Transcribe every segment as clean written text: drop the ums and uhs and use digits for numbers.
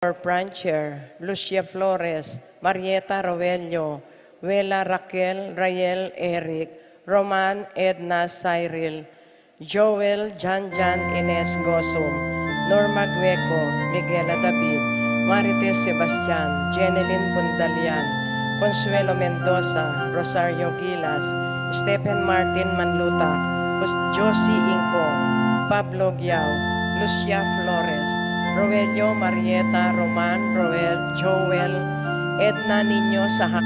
For Prancher, Lucia Flores, Marieta Rovelio, Wela Raquel Rayel Eric, Roman Edna Cyril, Joel Janjan Ines Gosum, Norma Gueco, Miguela David, Marites Sebastian, Jeneline Bundalian, Consuelo Mendoza, Rosario Gilas, Stephen Martin Manluta, Josie Inco, Pablo Giao, Lucia Flores, Rogelio Marieta Roman Joel Edna Niño Saha.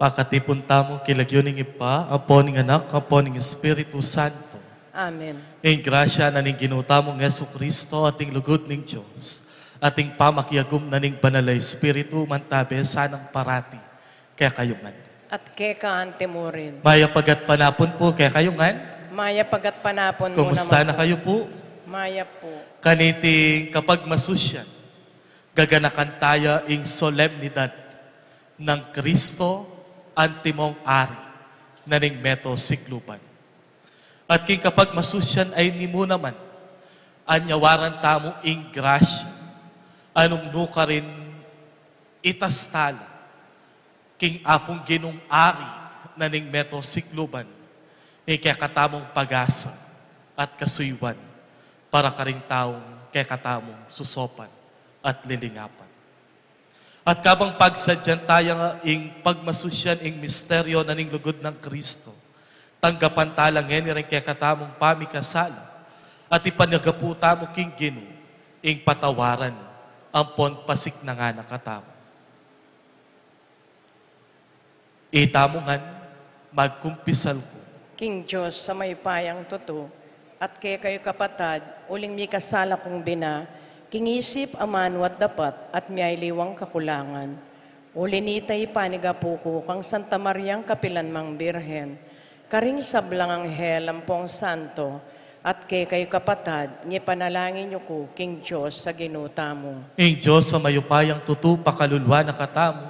Pakatipon tamo kilagyo ning ipa, apo ning anak, apo ning Espiritu Santo. Amen. Ing grasya na ning ginutamong Yesu Kristo ating lugod ning Diyos. Ating pamakiagum na ning banalay Espiritu mantabe sanang parati. Kaya kayungan. At keka antemurin. Maya pagat panapon po kaya kayungan. Maya pagat panapon mo Kumusta naman na kayo po? Maya po. Kaniting kapag masusyan, gaganakan tayo ing solemnidad ng Kristo antimong ari na ning meto sikluban. At king kapag masusyan ay nimo naman, anyawaran tamo ing grasya, anong nuka rin itastala, king apong ginong ari na ning meto sikluban, kaya katamong pag-asa at kasuywan para karing taong kaya katamong susopan at lilingapan. At kabang pagsadyan tayo nga ing pagmasusyan ing misteryo na ning lugod ng Kristo, tanggapan talang ngayon rin kaya katamong pamikasala at ipanagapu tamo king Ginoo ing patawaran ang pasik na nga nakatamo. Itamongan, magkumpisal ko. King Diyos sa may payang tuto, at kaya kayo kapatad, uling mi kasala kong bina, kingisip aman wat dapat at miyay liwang kakulangan. Ulinitay panigapu ko kang Santa Mariang Kapilanmang Birhen, karing sablang anghel ampong santo, at kay kayo kapatad, ngi panalangin niyo ko, King Diyos, sa ginuta mo. Ing Diyos sa mayupayang tutu pakalulwa na katamo,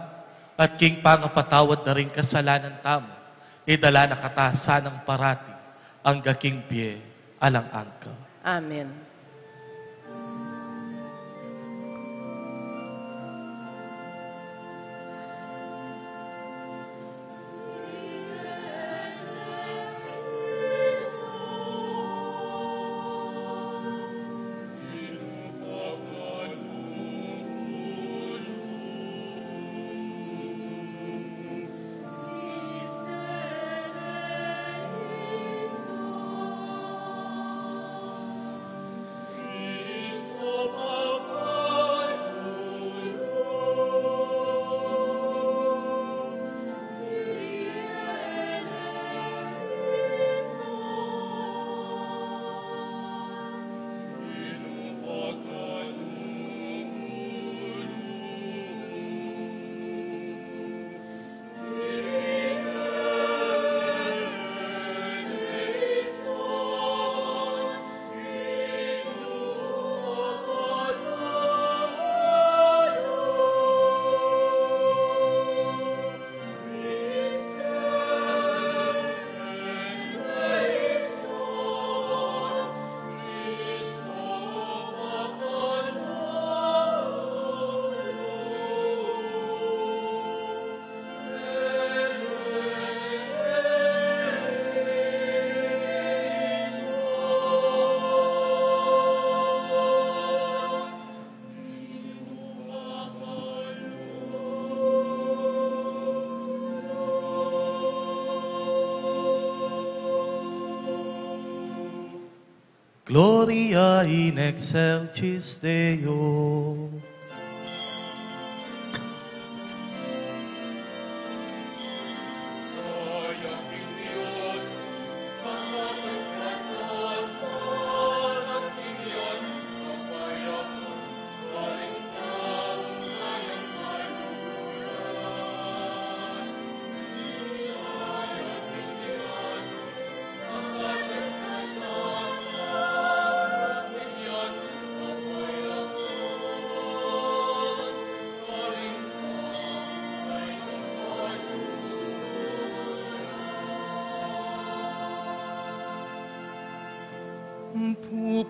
at king pangapatawad na rin kasalanan tamo, idala na katasan ng parati, ang gaking pie, alang angka. Amen. Gloria in excelsis Deo.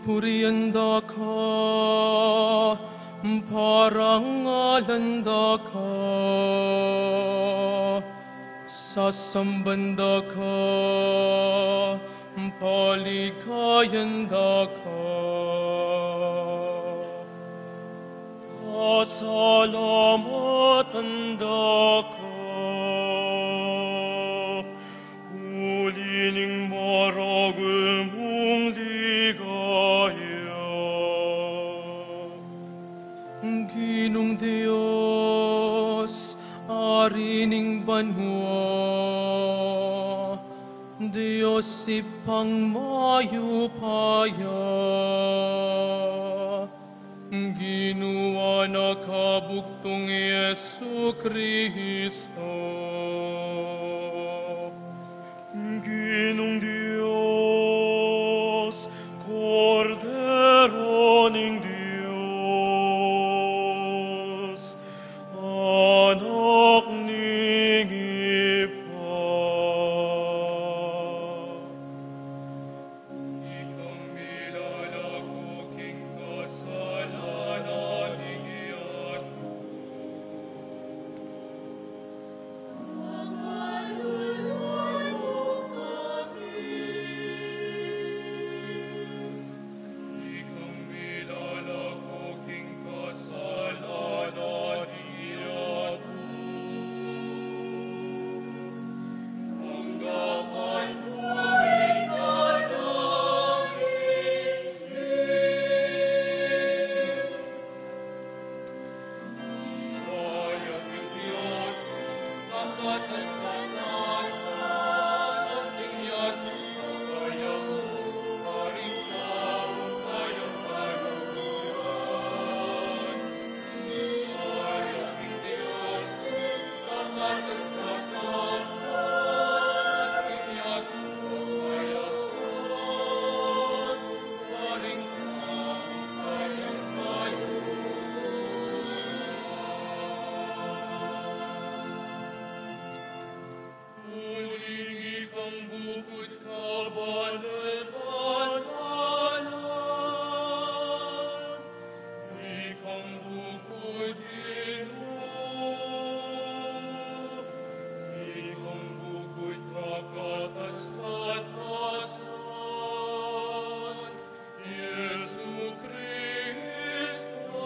Pupurianda ka, parangalanda ka, sasambanda ka, paligayanda ka. Pasalamatanda ka, ulining maragul mong ligaya. Ginong Diyos, Ari ning banwa, Diyos ipang mayupaya, Ginawa na kabuktong Yesu Kristo. Ginong Diyos, Kordero ning Diyos, anak ning Ipa. Ikang milalago king kasalanan ning iyato. Ikang milalago king kasalanan ning iyato. Hanggapan buhay na Kaya ng Diyos, nakataas-taasan at tingyan, kaya mo, paring taong kayang kalukuyan. Kaya ng Diyos, nakataas-taasan at tingyan, kaya mo, paring taong kayang Muling ikang bukod kabanal-banalan, ikang bukod ino, ikang bukod kakatas-katasan, Yesu Kristo.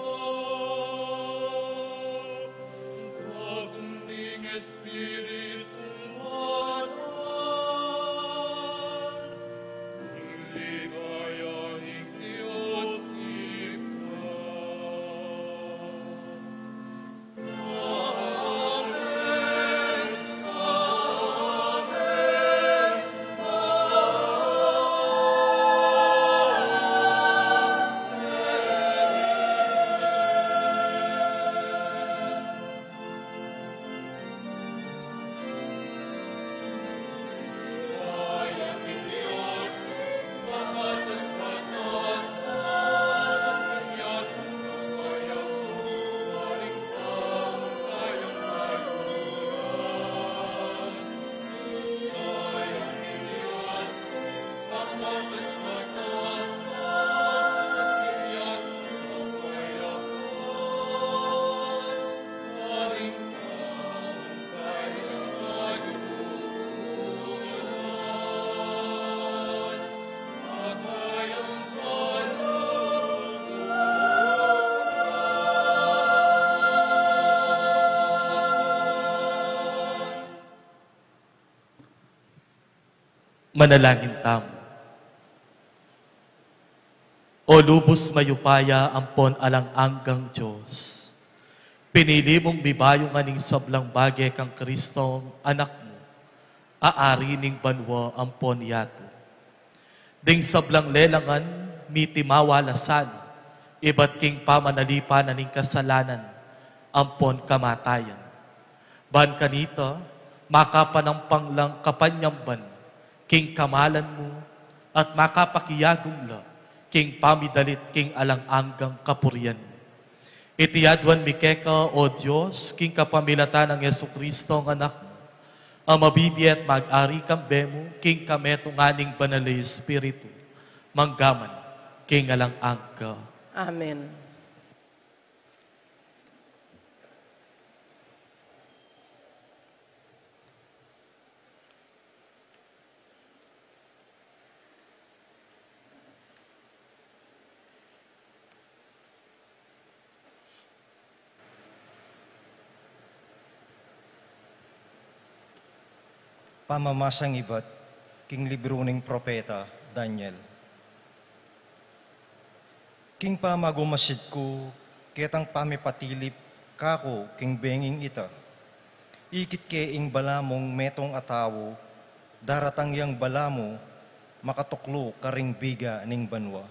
Kagumning Espiritong Banal, ligayahing Diyos ika. Amen, Amen, Kaya ng Diyos, makatas-katasan at iyato, kaya mo, paring taong kayang kalukuyan. Kaya ng Diyos, makatas-katasan at iyato, kaya mo, paring taong kayang kalukuyan. Magayang Manalangin tamo. O lubos mayupaya ampon alang anggang Diyos. Pinili mong bibayong aning sablang bagay kang Kristong anak mo. Aari ning banwa ampon yato. Ding sablang lelangan, mitimawalasan, iba't king pamanalipan aning kasalanan, ampon kamatayan. Ban kanita, makapanampang lang kapanyamban, king kamalan mo, at makapakiyagumla, king pamidalit, king alang-anggang kapurian. Itiyadwan mikeka, O Diyos, king kapamilatan ng Yesu Kristo ang anak mo, ang mabibi at mag-ari kambemo, king kameto nganing banalay Espiritu, manggaman, king alang-angka. Amen. Pamamasang iba't king libro ning propeta Daniel. King pamagumasid ko, ketang pamipatilip kako king benging ita. Ikit ke ing balamong metong atawo, daratang yang balamo, makatuklo karing biga ning banwa.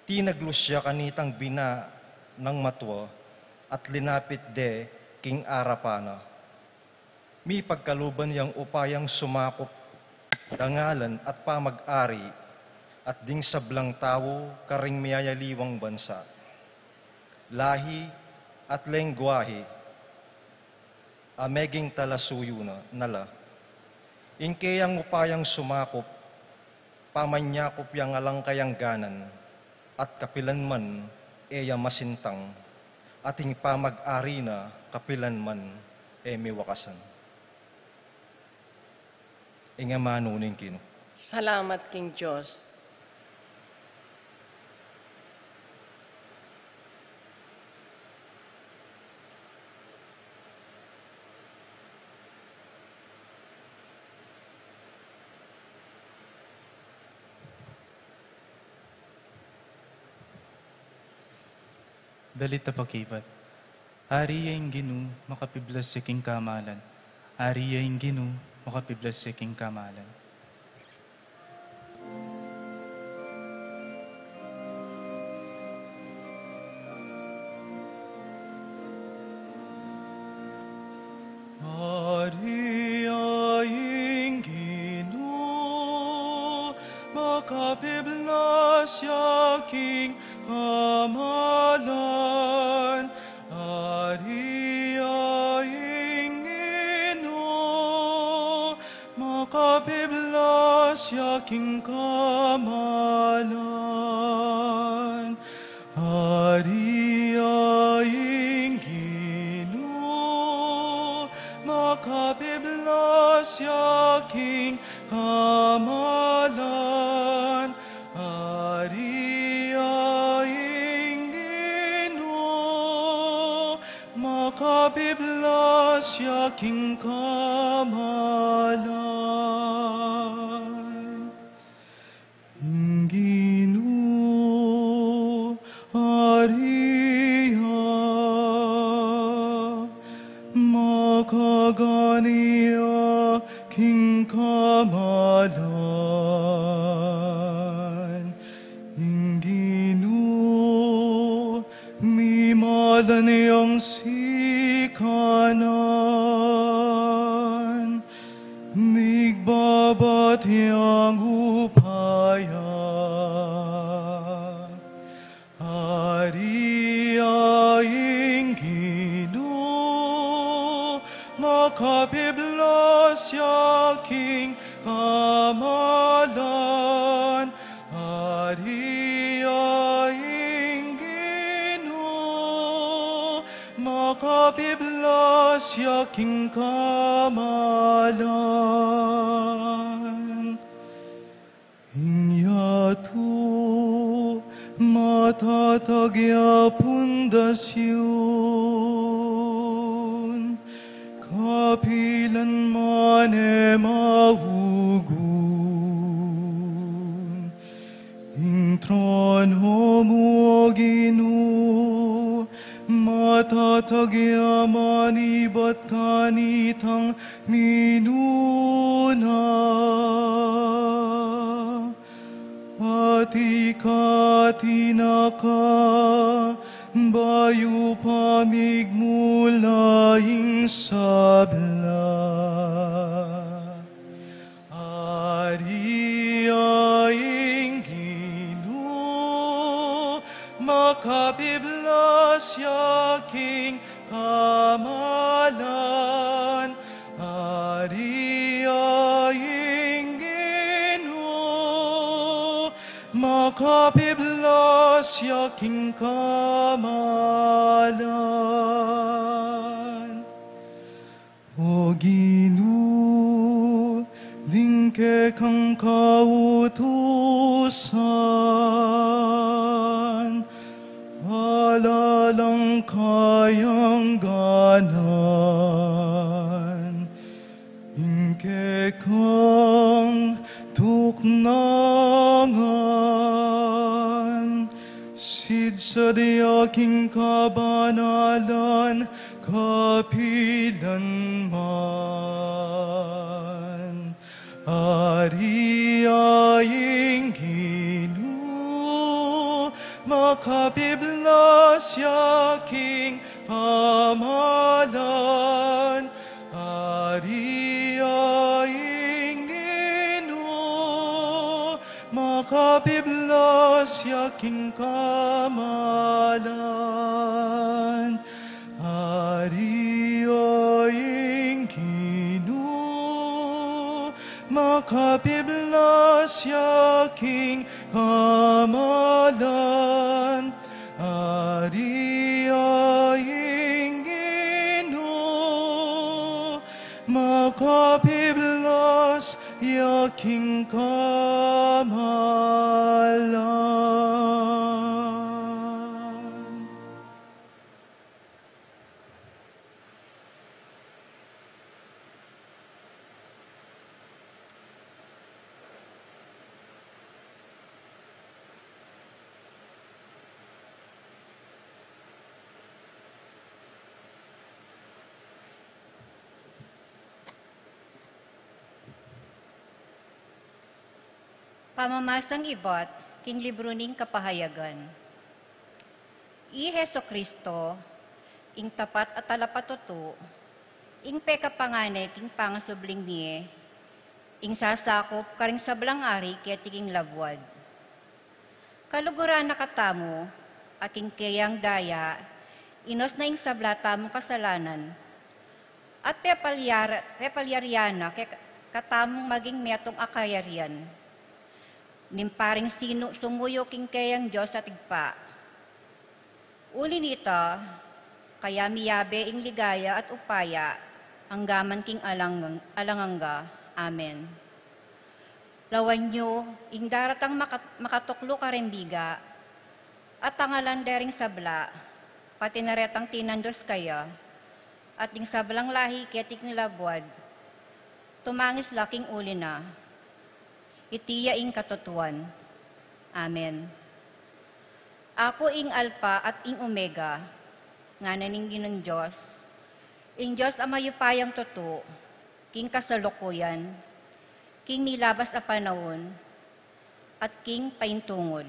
Tinaglus siya kanitang bina ng matwa, at linapit de king arapana. Mi pagkaluban yang upayang sumakop, dangalan at pamag-ari, at ding sablang tawo karing miyayaliwang bansa. Lahi at lengguwahe, ameging talasuyo na nala. Inke yang upayang sumakop, pamanyakop yang alang kayang ganan, at kapilan man eya masintang, ating pamag-ari na kapilan man miwakasan. Inga manuning kino. Salamat King Diyos. Dalita pakibat. Ari yung ginu, makapiblas sa king kamalan. Ari yung ginu, makapiblas sa king kamalan. Ari yung ginu, makapiblas sa king kamalan. Ari yung ginu, makapiblas sa king kamalan. Ari yung ginu, makapiblas sa king kamalan. Ari yung ginu, makapiblas sa king kamalan. Ginu, Ariya, makaganiya king kamalan. Ginu, mimalan yang sikanan, migbabat yang upaya. Ari yung ginu, makapiblas sa king kamalan. Ari yung ginu, makapiblas sa king kamalan. Inyatu matatagya pundasyon, kapilan man maugun. Trono mo Ginu, matatagya manibat kanitang minuna. Ati katinaka, bayu pamigmulaing sabla. Ari yung Ginu, makapiblas sa king kamalan. Ari yung Ginu, makapiblas sa king kamalan. O Ginu, lingke kang kautusan, alalang kayang ganan, lingke kang tuknangan, sid sa di aking kabanalan, kapilan man. Ariaing Ginoo, makapiblas yaking pamalan. Ariaing Ginoo, makapiblas yaking kamalan. Ariaing Ginoo, makapiblas yaking kamalan. Ariaing Ginoo, makapiblas yaking kamalan. Pamamasang ibat, king libro ning kapahayagan. I Heso Kristo, ing tapat at talapatuto, ing pekapanganay king pangasubling niye, ing sasakop karing sablang ari kaya tiging labwad. Kaluguran na katamo, aking kayang daya, inos na ing sabla tamong kasalanan, at pepalyariana kaya katamong maging metong akayarian. Nimparing sino sumuyo king kayang Diyos at igpa. Uli nito, kaya miyabe ing ligaya at upaya, anggaman king alanganga. Amen. Lawan nyo, ing daratang makatuklo karembiga, at tangalan dering sabla, pati naretang tinandos kaya, at ing sablang lahi ketik nilabwad, tumangis laking uli na, itiya ing katotuan. Amen. Ako ing Alpha at ing Omega, nga naningin ng Diyos, ing Diyos amayupayang totoo, king kasalukuyan, king nilabas a panahon, at king paintungod.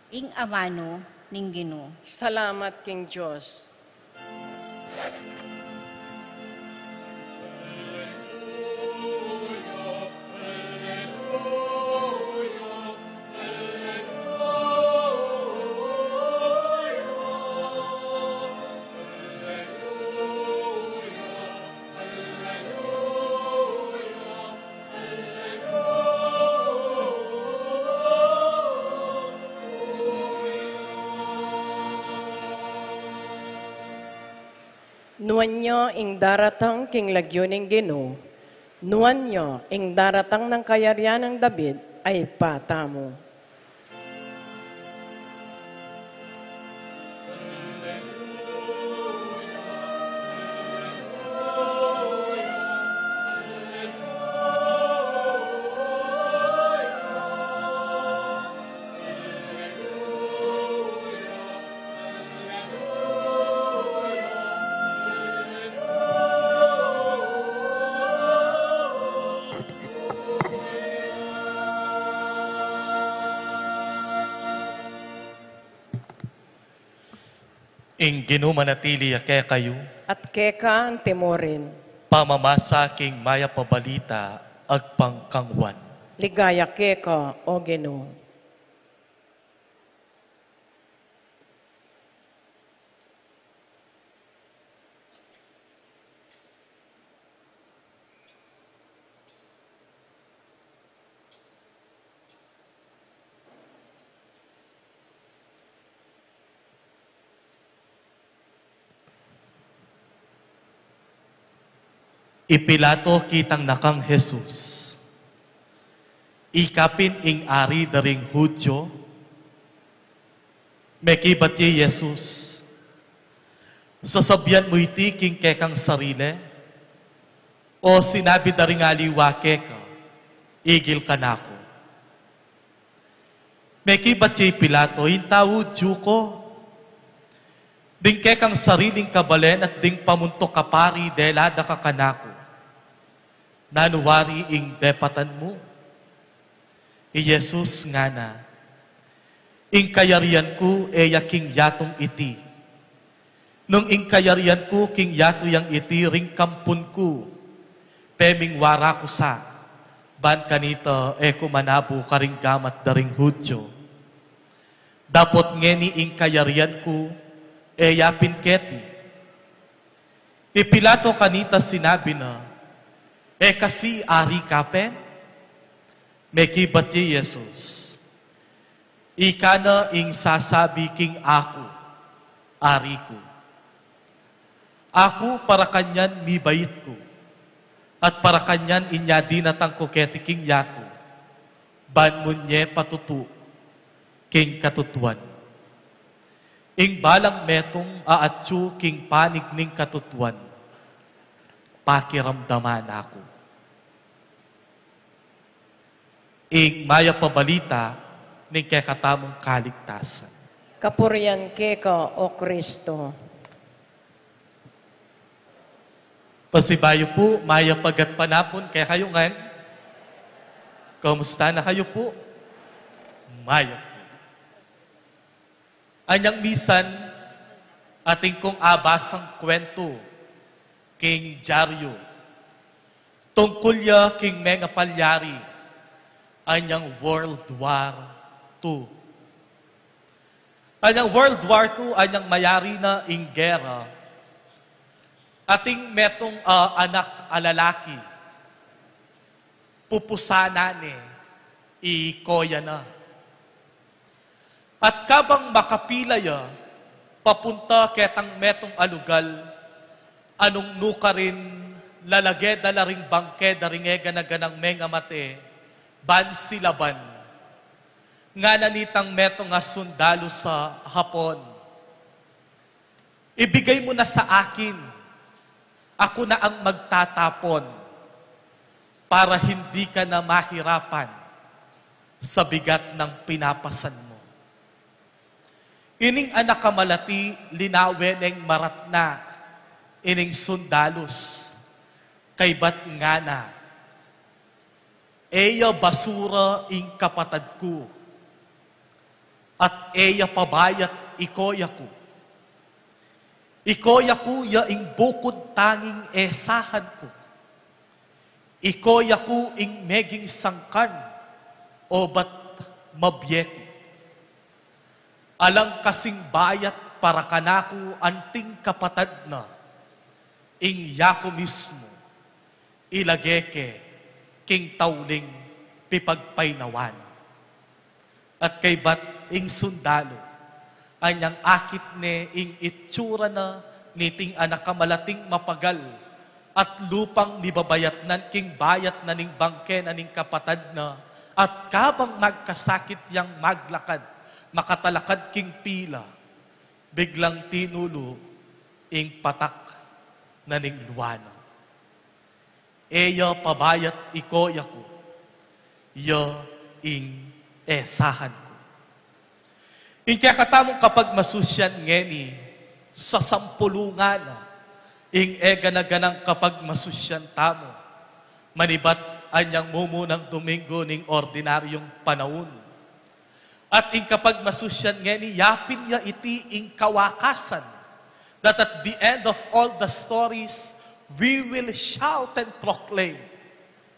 Ing amano ning Ginoo. Salamat, King Diyos. Nuwan nyo ing daratang king lagyo ning Ginoo, nuwan nyo ing daratang ng kayaryan ng David ay patamo. Ing Ginoo manatili kaya kayo, At keka ang timorin, pamamasaking maya pabalita agpangkangwan. ligaya keka o Ginoo. Ipilato kitang nakang Jesus. Ikapin ing ari daring Hudyo. Mekibat ye Jesus. Sasabyan mo iti king kekang sarili. O sinabi daring aliwa keka, igil ka na ako. Mekibat ye Pilato, intawo Diyo ko. Ding kekang sariling kabalen at ding pamuntok kapari delada ka kanako. nanuwari ing depatan mo. I Jesus nga na, ing kayarian ko king yatong iti. Nung ing kayarian ko king yato yang iti ring kampun ko, peming wara ko sa, ban kanito kumanabo karing gamat daring Hudyo. Dapot ngeni ing kayarian ko yapin keti. Ipilato kanita sinabi na, kasi ari kapen, may kibat ye Jesus. Ika na ing sasabi king ako, ari ko. Ako para kanyan mibayit ko, at para kanyan inya dinatang ko keti king yato, ban munye patutu, king katutuan. Ing balang metong aatsu king panig ning katutuan, pakiramdaman ako. Ing maya pabalita ning kekatamong kaligtasan. Kapurian keka, O Kristo. Pasibayo po, maya pagat panapon, kaya kayo ngan. Kamusta na kayo po? Maya po. Anyang misan, ating kong abasang kwento, King Jaryo. Tungkol ya King Mega Palyari, anyang World War II. Anyang World War II, anyang mayari na ing gera. Ating metong anak alalaki, pupusanane, ikoya na. At kabang makapilaya, papunta ketang metong alugal, anong nuka rin, lalage dalaring bangke, daringega na ganang menga mate, ban silaban. Nga nanitang metong sundalo sa Hapon. Ibigay mo na sa akin, ako na ang magtatapon para hindi ka na mahirapan sa bigat ng pinapasan mo. Ining anak kamalati, linawen ng maratna, ining sundalos, kay bat nga na, eya basura ing kapatad ko, at eya pabayat ikoya ko. Ikoya ko ya ing bukod tanging esahan ko. Ikoya ko ing meging sangkan, o bat mabyeko. Alang kasing bayat para kanako anting kapatad na, ing yako mismo, ilageke, king tauling pipagpainawana. At kay bat ing sundalo, anyang akit ne ing itsura na niting anak kamalating mapagal at lupang nibabayat nan king bayat na ning bangke na ning kapatad na at kabang magkasakit yang maglakad, makatalakad king pila, biglang tinulo ing patak na ning luwana. Eya pabayat ikoya ko, ya ing esahan ko. Ing kaya katamong kapag masusyan ngeni, sa sampulungan, ing ganang kapag masusyan tamo, manibat anyang mumunang Domingo ning ordinaryong panahon. At ing kapag masusyan ngeni, yapin ya iti ing kawakasan, that at the end of all the stories, we will shout and proclaim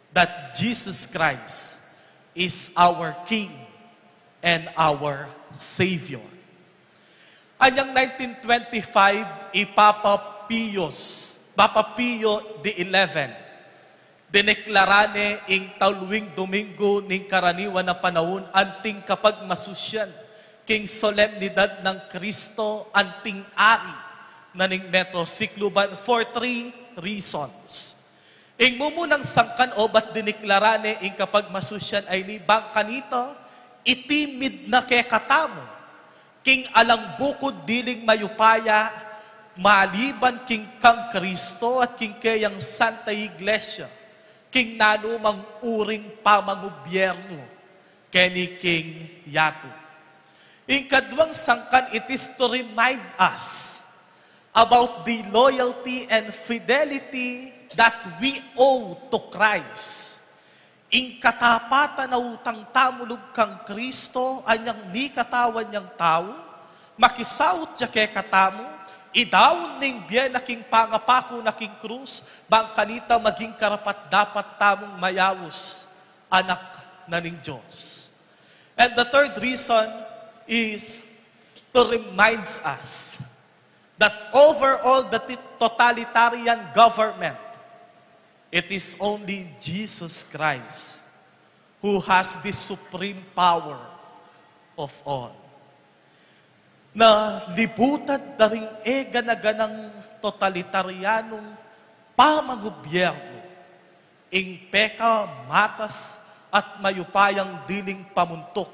that Jesus Christ is our King and our Savior. Anyang 1925, Papa Pio XI, dineklarane ing taluwing Domingo ning karaniwan na panahon anting kapag masusyan king solemnidad ng Kristo anting ari na ning meto sikluban for 3 reasons. Ing mumunang sangkan o ba't dineklarane ing kapag masusyan ay ni bang kanito, itimid na kay katamo, king alang bukod diling mayupaya, maliban king kang Kristo at king kayang Santa Iglesia, king nanumang uring pamangubyerno, keni king Yato. Ing kadwang sangkan, it is to remind us about the loyalty and fidelity that we owe to Christ. Ing katapatan na utang tamulog kang Kristo, anyang ni katawan niyang tao, makisaut siya kay katamu, idaon ning biya naking pangapako naking krus, bang kanita maging karapat dapat tamong mayawos, anak na ning Diyos. And the third reason is to remind us that over all the totalitarian government, it is only Jesus Christ who has the supreme power of all. Na libutad na rin ganaganang totalitarianong pamagobyerno, ing peka, matas, at mayupayang diling pamuntok,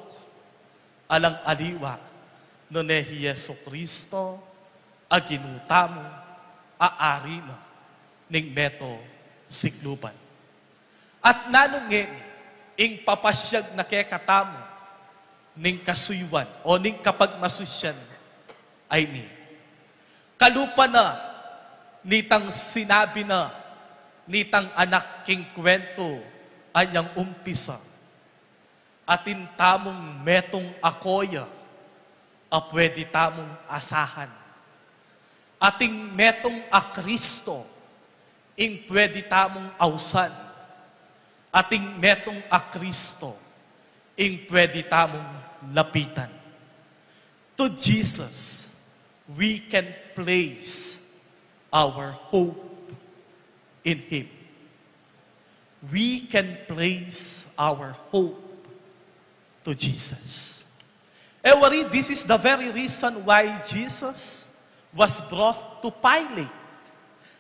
alang aliwa, no ne Yesu Kristo, aginutamo, aari na, ning meto sikluban. At nanungin, ing papasyag na kekatamo, ning kasuywan, o ning kapagmasusyan, ay ni. Kalupa na, nitang sinabi na, nitang anak king kwento, anyang umpisa, atin tamong metong akoya, a pwede tamong asahan. Ating metong a Kristo, ing pwede tamong ausan. Ating metong a Kristo, ing pwede tamong lapitan. To Jesus, we can place our hope in Him. We can place our hope to Jesus. Ewari, this is the very reason why Jesus was brought to Pilate.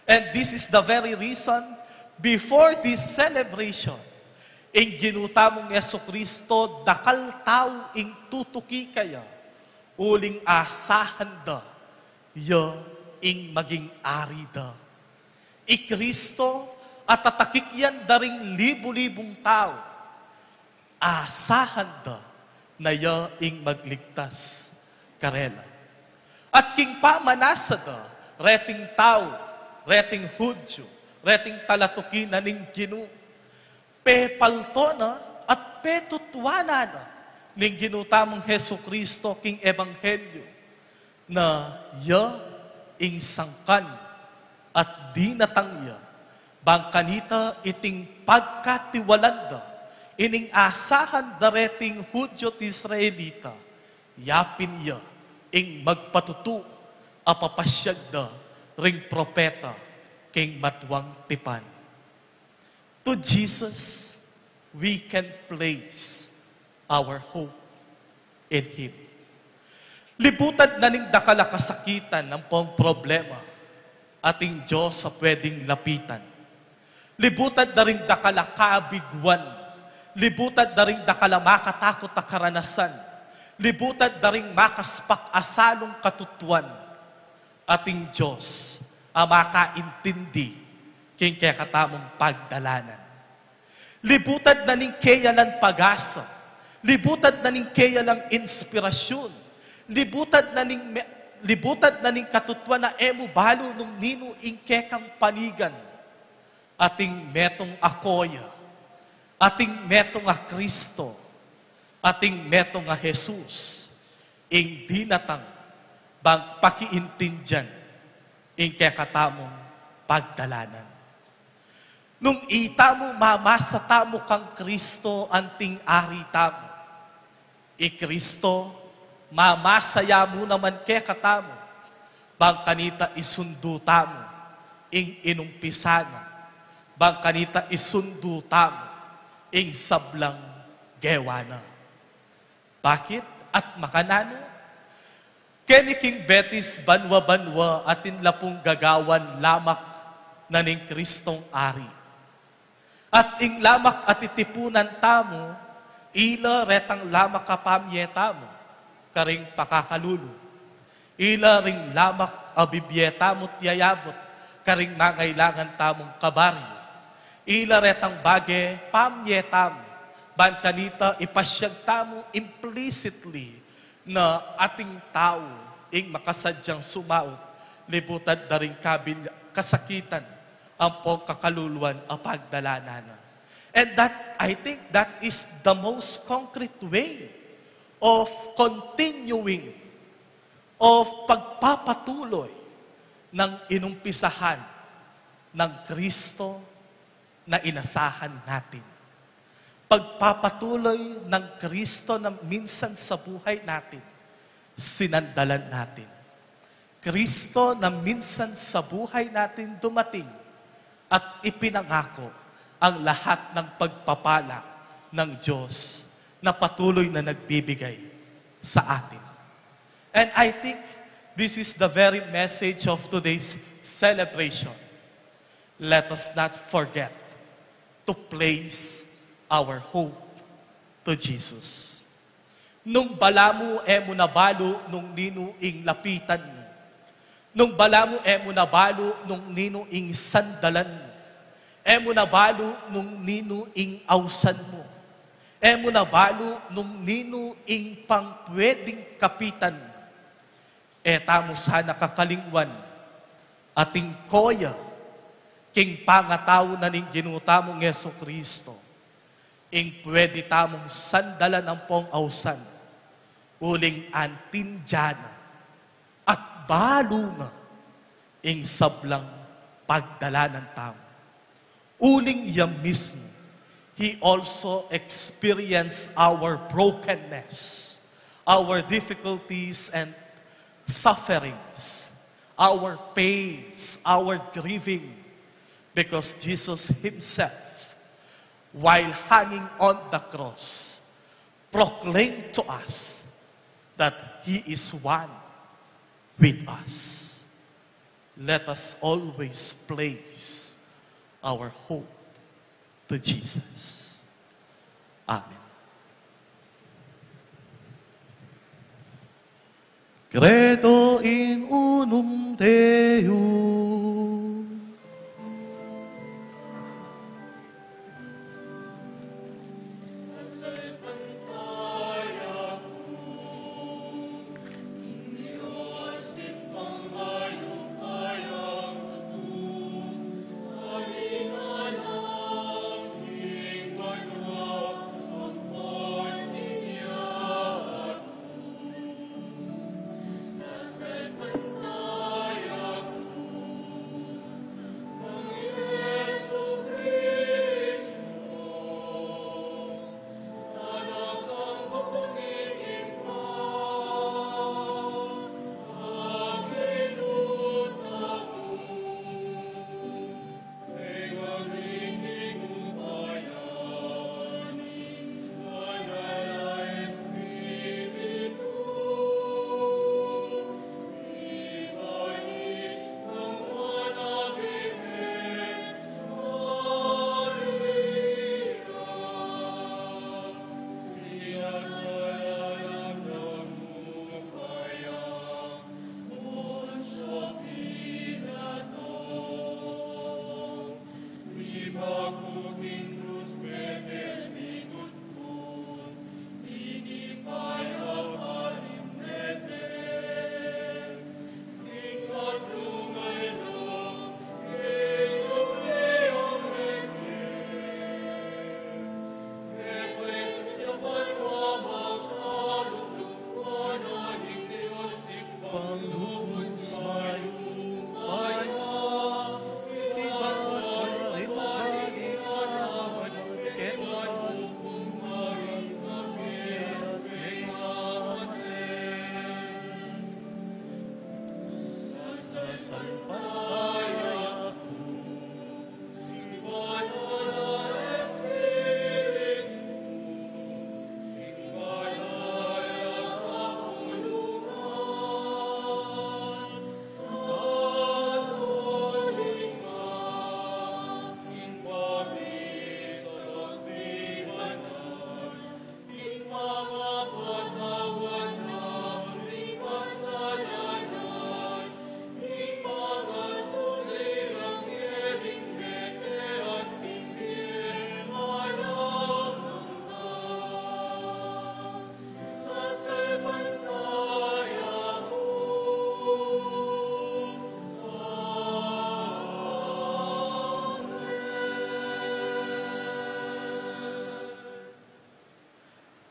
And this is the very reason, before this celebration, ing ginutamong Yesu Kristo, dakal tao ing tutuki kaya, uling asahan da, ya ing maging ari da. I Kristo, at tatakikyan daring libu-libong tao, asahan da na yaing magligtas karela. At king pamanasa da, reting tao, reting Hudyo, reting talatuki na ning Ginu, pe palto na at pe tutwana na ning ginutamong Hesu Kristo king Ebanghelyo, na ing sangkan at di natangya, bang kanita iting pagkatiwalanda, ining asahan dareting Hudyo at Israelita, yapin ya, ing magpatutu, apapasyag da, ring propeta, king matwang tipan. To Jesus, we can place our hope in Him. Libutan na ning dakalakasakitan ng pong problema, ating Diyos sa pwedeng lapitan. Libutan na rin dakala kabigwan. Libutan na rin dakala makatakot na karanasan. Libutan na rin makaspak asalong katutuan. Ating Diyos ang makaintindi king kaya katamong pagdalanan. Libutan na rin kaya ng pag-asa. Libutan na rin kaya ng inspirasyon. Libutan na rin katutuan na emo balo nung nino ing kekang panigan. Ating metong akoya, ating metong a Kristo, ating metong a Jesus, ing dinatang bang pakiintindyan, ing kekatamong pagdalanan. Nung itamo mamasa tamo kang Kristo anting ari tamo, i Kristo mamasaya mo naman kekatamo, bang kanita isundo tamo, ing inumpisana, bang kanita isundo tamo, ing sablang gewana. Bakit? At makanano? Keni King Betis banwa-banwa atin lapong gagawan lamak na ning Kristong ari. At ing lamak at itipunan tamo, ila retang lamak kapamye tamo, karing pakakalulu. Ila ring lamak abibyeta mo't yayabot, karing nangailangan tamong kabaryo. Ila retang bage, pamyetam, ban kanita ipasyag tamo implicitly na ating tao ing makasadyang sumaot, libutan na rin kasakitan, ang pong kakaluluwan a pagdalanan. And that, I think that is the most concrete way of continuing, of pagpapatuloy ng inumpisahan ng Kristo na inasahan natin. Pagpapatuloy ng Kristo na minsan sa buhay natin, sinandalan natin. Kristo na minsan sa buhay natin dumating at ipinangako ang lahat ng pagpapala ng Diyos na patuloy na nagbibigay sa atin. And I think this is the very message of today's celebration. Let us not forget to place our hope to Jesus. Nung bala mo mo nabalo nung ninuing lapitan mo. Nung bala mo mo nabalo nung ninuing sandalan mo. Mo nabalo nung ninuing awsan mo. Mo nabalo nung ninuing pangpwedeng kapitan mo. Tamo sana kakalingwan ating koya king pangataw na ning ginutamong Yesu Kristo. Ing pwede tamong sandalan ang pong awsan, uling antindyana, at balo nga, ing sablang pagdala ng tao. Uling iya mismo, He also experienced our brokenness, our difficulties and sufferings, our pains, our grieving, because Jesus Himself, while hanging on the cross, proclaimed to us that He is one with us. Let us always place our hope to Jesus. Amen. Credo in unum Deum.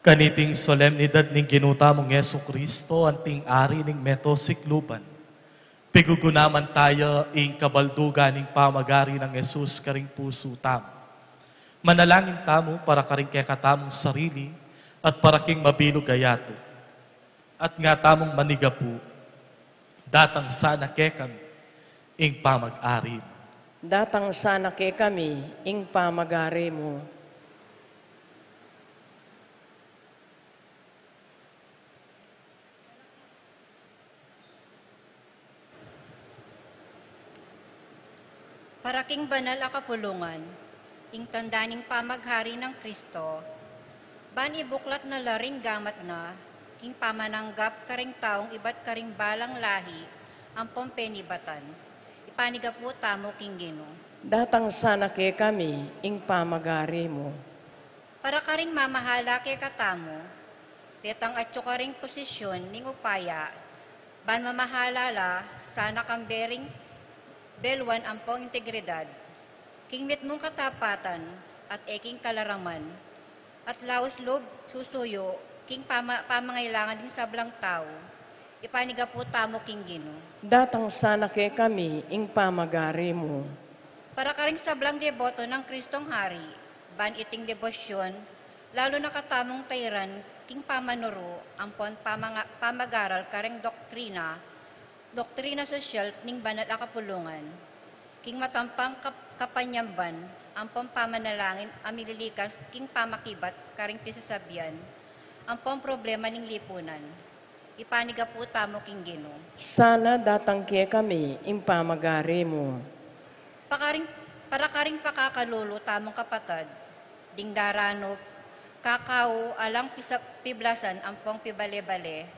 Kaniting solemnidad ning ginutamong Yesu Kristo anting ari ning meto sikluban. Pigugunaman tayo ing kabaldugan ning pamagari ng Jesus karing puso tamo. Manalangin tamo para karing kaya katamong sarili at para king mabilog gayato. At nga tamong manigapu, datang sana ke kami ing pamag-ari mo. Datang sana ke kami, ing pamagari mo. Para king banal a kapulungan, ing tandaning pamaghari ng Kristo, ban ibuklat na laring gamat na, king pamananggap karing taong iba't karing balang lahi, ang pompenibatan. Ipaniga po tamo king Ginoo. Datang sana ke kami, ing pamagari mo. Para karing mamahala kay katamo, tetang atyo karing posisyon ning upaya, ban mamahalala sana kambering belwan ampong integridad, king mitmong katapatan at eking kalaraman, at laos lob susuyo, king pamangailangan din sablang tao, ipaniga po tamo king Ginoo. Datang sana ke kami, ing pamagari mo. Para karing sablang deboto ng Kristong Hari, ban iting debosyon, lalo na katamong tayran, king pamanuro, ampon pamagaral karing doktrina sosyal ning banal a kapulungan. King matampang kapanyamban, ampon pamanalangin amililikas, king pamakibat karing pisasabian, ampon problema ning lipunan. Ipaniga po tamo king Ginoo. Sana datang ke kami, ing pamagari mo. Para karing pakakalulo tamong kapatad, ding darano, kakao, alang piblasan, ampong pibale-bale,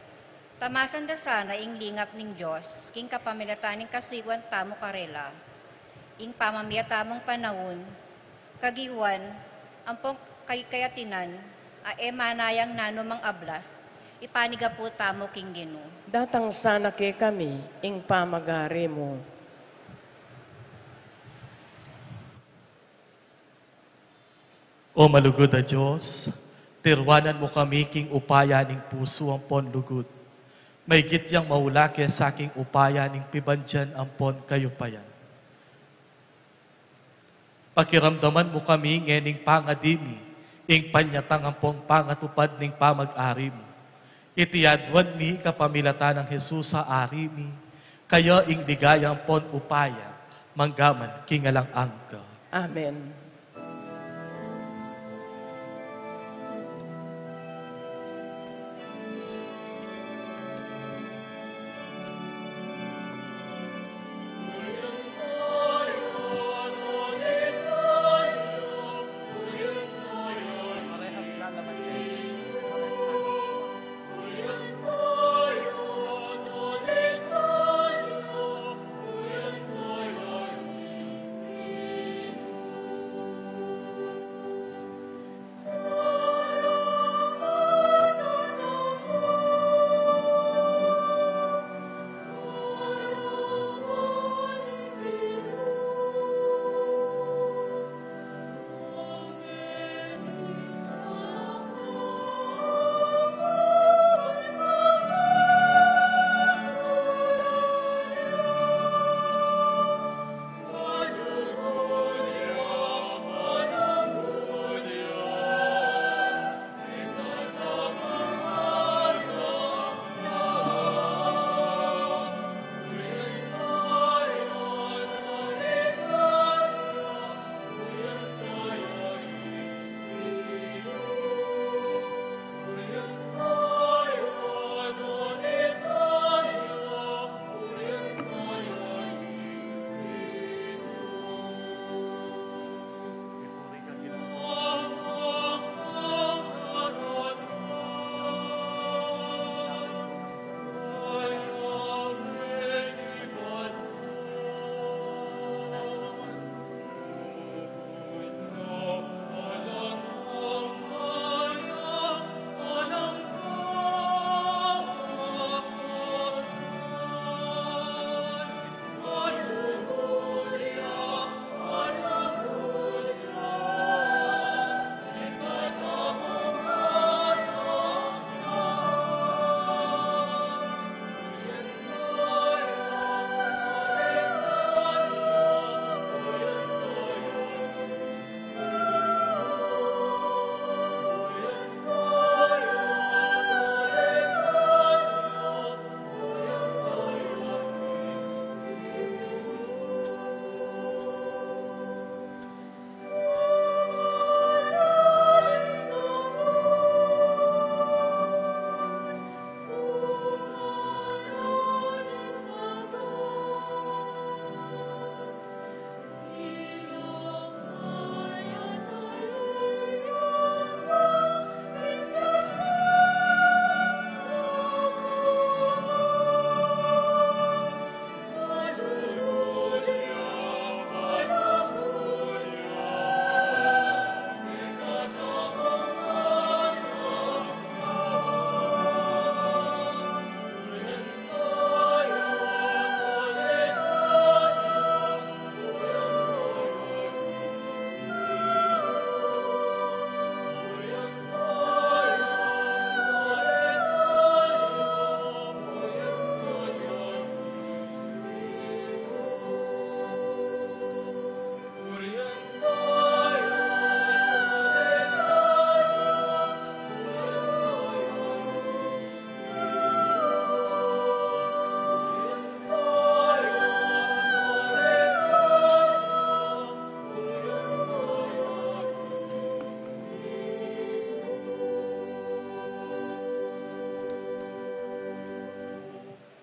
tamasan da sana ing lingap ning Diyos, king kapamilataning kasiwan tamo karela, ing pamamaya tamong panahon, kagiwan, ampong kayatinan, manayang nanumang ablas, ipaniga po tamo king Ginoo. Datang sana ke kami, ing pamagari mo. O malugod a Diyos, tirwanan mo kami king upaya ning puso ang pon lugod. May gityang maulake sa aking upaya ning pibandyan ang pon kayupayan. Pakiramdaman mo kami ngening pangadimi, ing panyatang ang pong pangatupad ning pamag-ari mo. Itiyadwan mi kapamilata ng Jesus sa ari mi, kaya ing ligayang pon upaya, manggaman kingalang angka. Amen.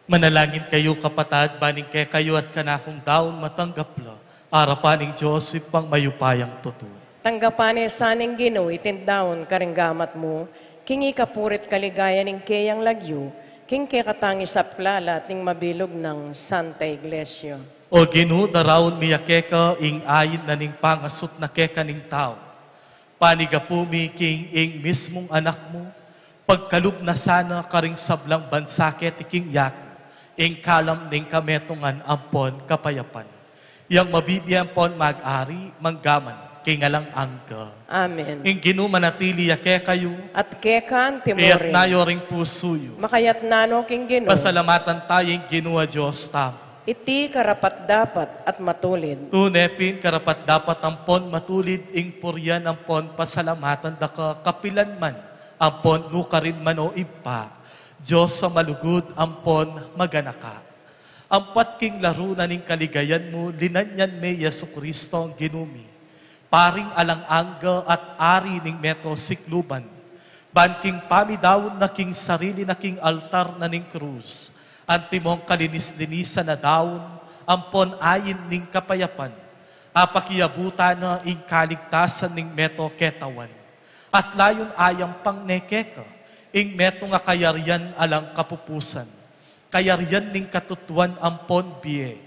Manalangin kayo kapatad, baning kay kayo at kanakong daon matanggapla, arapaning Joseph pang mayupayang totoo. Tanggapane saning Ginoo itindaon karinggamat mo, kingi kapurit kaligaya ning kayang lagyo, king kay katangi saplala ting mabilog ng Santa Iglesia. O Ginoo darawon miyakeka ing ayin na ning pangasot na keka ning tao. Panigapumi king ing mismong anak mo, pagkalub na sana karing sablang bansake tiking yato, ing kalam ning kametungan ampon kapayapan. Yang mabibiyang pon mag-ari, manggaman, kingalang angka. Amen. Ing Ginoo manatili yake kayo, At kekan kaya't timorin, nayo ring pusuyo. makayat nano king Ginoo, Pasalamatan tayong Ginoo Diyos tamo. iti karapat dapat at matulid. Tunepin karapat dapat ampon matulid ing puryan ampon pasalamatan daka kapilan man ampon nukarin man o ipa. Diyos sa malugod ampon maganaka. Ampat king laro na ning kaligayan mo, linanyan may Yesu Kristo ang ginumi. Paring alang-angga at ari ning meto sikluban. Banking pamidawon na king sarili na king altar na ning krus. Antimong kalinis-linisan na daon, ampon ayin ning kapayapan. Apakiyabutan na ing kaligtasan ning meto ketawan. At layon ayang pang nekeka, ing meto nga kayaryan alang kapupusan. Kayaryan ning katutuan ampon biye.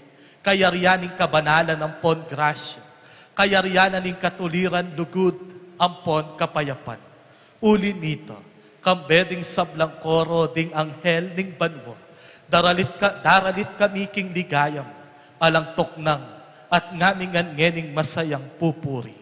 Kayaryan ning kabanalan ampon grasya. Kayaryan ning katuliran lugod ampon kapayapan. Uli nito, kambeding sablang koro ding anghel ning banwa. Daralit kami king ligayam, alang toknang, at ngamingan ngening masayang pupuri.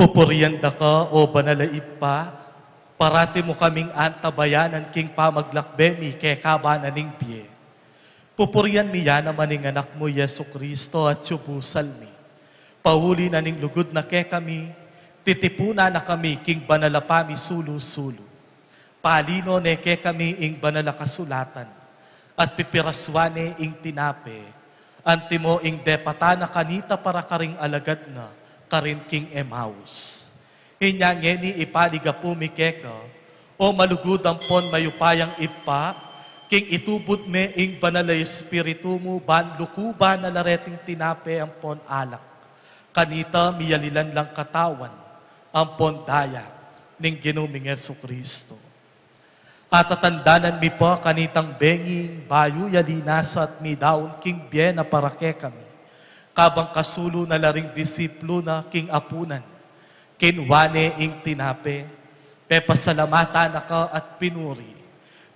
Pupurian da ka o banalaib pa, parati mo kaming antabayanan king pamaglakbemi kay kabanan ning biye. Pupurian mi yan naman ning anak mo Yesu Kristo at subusal mi. Pauli na ning lugod na kay kami, titipuna na kami king banalapami sulu-sulu. Palino ne kay kami ing banala kasulatan, at pipiraswane ing tinape, antimo ing depata na kanita para karing alagad na, karin king Emmaus. Inya ngeni ipaliga pumikeka, o malugod ang pon mayupayang ipa, king itubot me ing banalay espiritu mo, ban lukuba na lareting tinape ang pon alak. Kanita miyalilan lang katawan, ang pon daya, ning ginuming Yesu Kristo. At atandanan mi pa kanitang benging, bayu yalinasa at mi daon king biena para ke kami. Kabang kasulo na laring disiplo na king apunan, kinwane ing tinape, pepasalamata na ka at pinuri,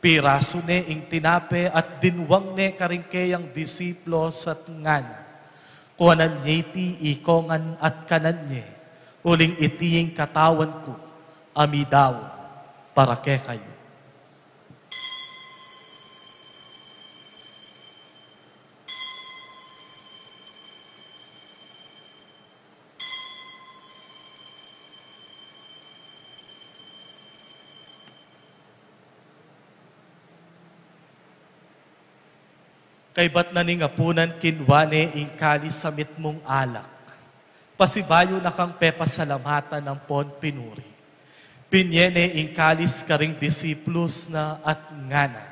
piraso ne ing tinape at dinwang ne karingkeyang disiplo sa ngana, kuanan niya iti ikongan at kanan niya, uling itiying katawan ko, amidaw, para ke kayo. Kay ba't naning apunan kinwane ing kali sa mitmong alak. Pasibayo na kang pepasalamatan ng pon pinuri. Pinyene ing kalis karing disiplos na at ngana.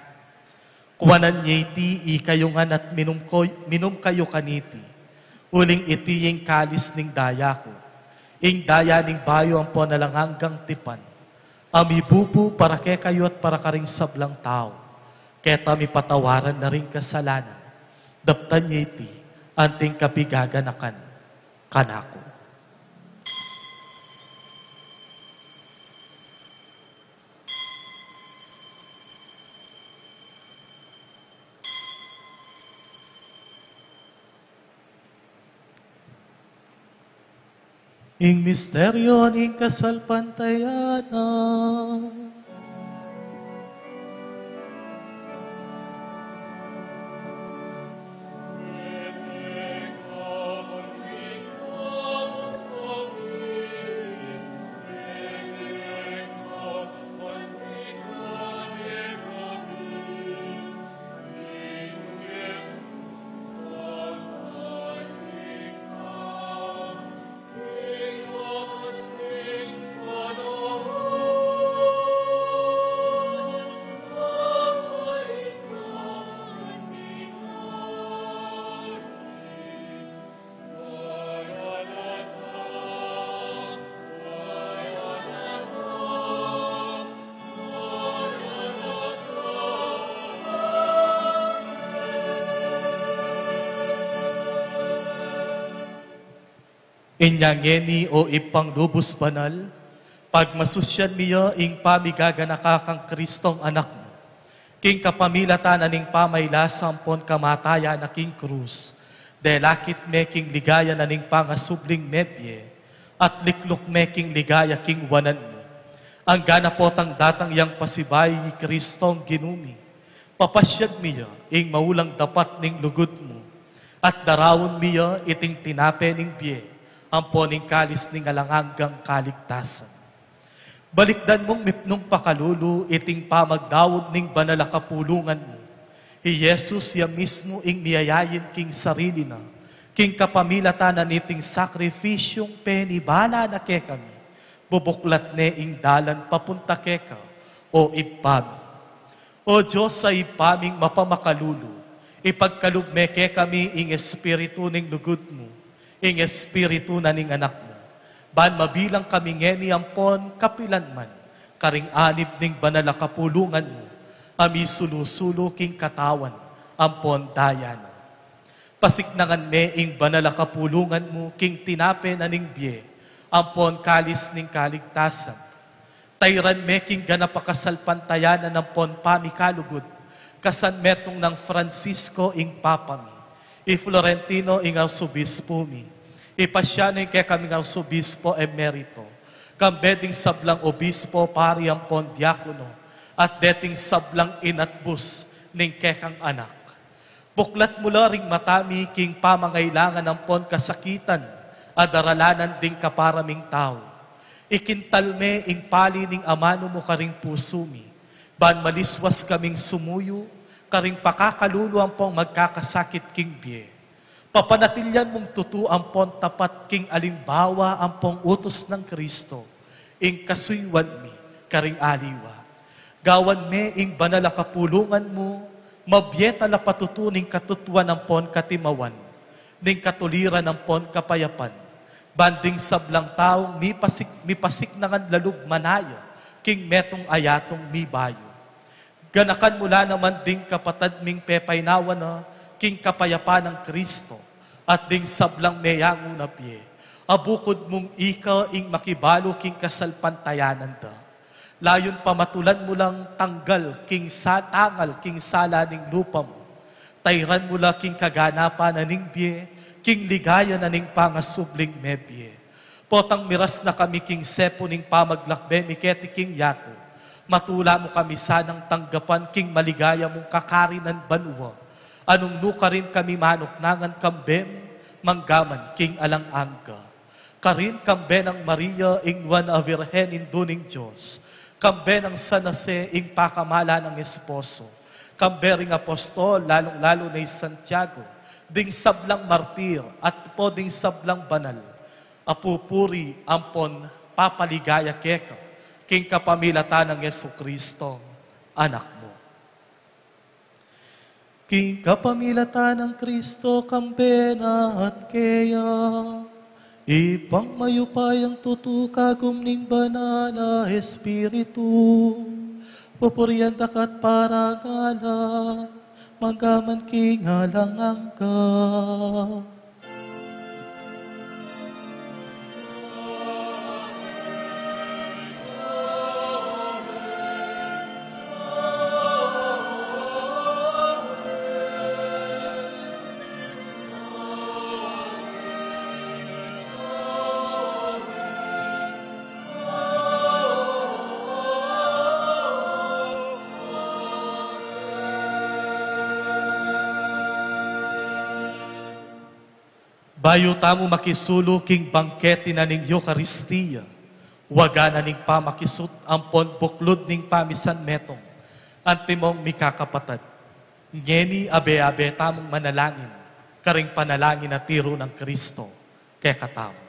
Kuwanan niya iti ikayungan at minum kayo kaniti. Uling iti ing kalis ning daya ko. Ing daya ning bayo ang pon nalang hanggang tipan. Amibubu para ke kayo at para karing sablang tao. Keta mi patawaran na rin kasalanan. Daptan niya iti, anting kapigaganakan, kanako. Ing misteryo ning kasalpantayanan, inyangeni o ipang lubos banal, pag masusyan miyo ing pamigaganaka kang Kristong anak mo, king kapamilatan aning pamayla sampon kamataya na king krus, delakit me king ligaya na ning pangasubling medye, at liklok me king ligaya king wanan mo. Ang ganapot ang datang yang pasibay Kristong ginumi, papasyag miyo ing maulang dapat ning lugod mo, at darawon miyo iting tinape ning biye, amponing kalis ning alanganggang kaligtasan. Balikdan mong mipnong pakalulu, iting pamagdawod ning banala kapulungan mo. Jesus yang mismo ing miyayayin king sarili na, king kapamilatan na niting sakrifisyong penibala na ke kami, bubuklat ne ing dalan papunta keka, o ipami. O Diyos sa ipaming mapamakalulu, ipagkalugme ke kami ing espiritu ning lugod mo, ing espiritu na ning anak mo. Ban mabilang kami ngeni ampon kapilanman, karing anib ning banala kapulungan mo, ami sulusulo king katawan, ampon dayana. Pasiknangan me ing banala kapulungan mo, king tinape na ning biye, ampon kalis ning kaligtasan. Tayran me king ganapakasalpantayanan ampon pamikalugod, kasan metong ng Francisco ing papami, i Florentino ing arsobispo mi, ipasya na kaya kaming arsobispo emerito, kambeding sablang obispo pari ampon diakono, at deting sablang inatbus ning kekang anak. Buklat mula ring matami king pamangailangan ampon kasakitan, adaralanan ding kaparaming tao. Ikintalme ing pali ning amano mo karing puso mi, ban maliswas kaming sumuyo, karing pakakalulu ampong magkakasakit king biye. Papanatilyan mong tutu ampon tapat king alimbawa ampong utos ng Kristo, ing kasuywan mi, karing aliwa. Gawan me ing banala kapulungan mo, mabyeta la patutuning katutuan ampon katimawan, ning katuliran ampon kapayapan, banding sablang taong mipasik nangan lalug manaya, king metong ayatong mibayo. Ganakan mula naman ding kapatad ming pepaynawan na king kapayapan ng Kristo at ding sablang meyango na piye. Abukod mong ikaw ing makibalo king kasalpantayanan da. Layon pamatulan mo lang tanggal king tangal king sala ning lupa mo. Tayran mo lang king kaganapan na ning biye, king ligaya na ning pangasubling mebye. Potang miras na kami king sepo ning pamaglakbe, miketi king yato. Matula mo kami sanang tanggapan, king maligaya mong kakarinan banwa. Anong nuka rin kami manuknangan kambem, manggaman king alang angga. Karin kambe ng Maria, ingwan a virhen induning Diyos. Kambe ng San Jose, ing pakamala ng esposo. Kambe ring apostol, lalong-lalo na Santiago. Ding sablang martir, at po ding sablang banal. Apupuri, ampon, papaligaya keka, king kapamilatan ng Yesu Kristo, anak mo. King kapamilatan ng Kristo, kambena at keya, ipang mayupayang tutukagum ning banana espiritu, pupurian takat parangala, manggaman king alang angka. Bayo tamo makisulo king bangketi na ning Eucharistia. Waga na ning pamakisut ampon buklod ning pamisan metong. Antimong mikakapatad. Ngeni abe-abe tamong manalangin. Karing panalangin na tiro ng Kristo. Kaya katamo.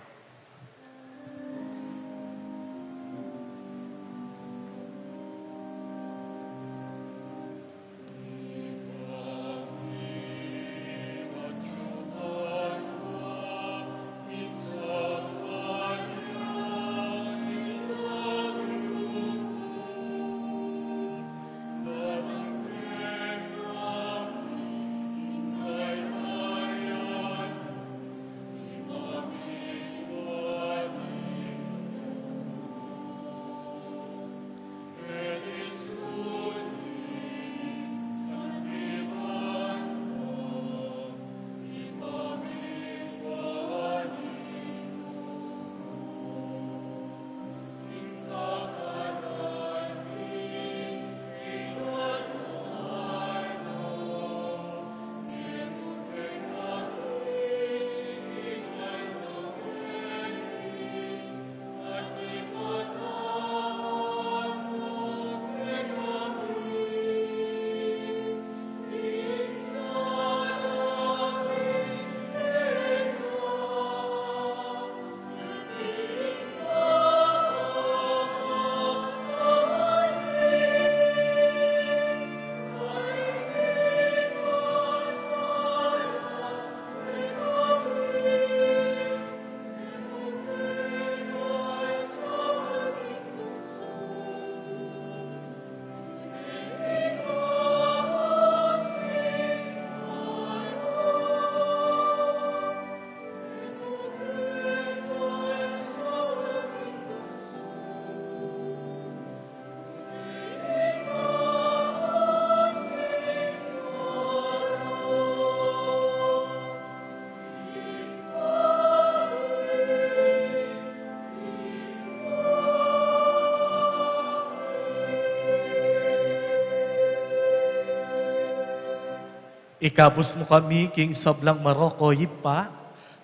Ikabus mo kami, king sablang Maroko, hipa,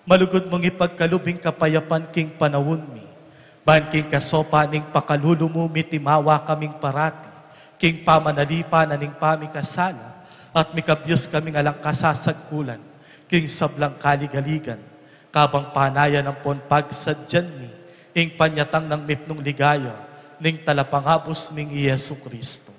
malugod mong ipagkalubing kapayapan, king panawon mi. Ban king kasopa, ning pakalulu mo, mitimawa kaming parati, king pamanalipa na ning pamikasala, at mikabyos kaming alang kasasagkulan, king sablang kaligaligan, kabang panaya ng ponpag sadyan mi, ing panyatang ng mipnong ligaya, ning talapangabos ming Yesu Kristo.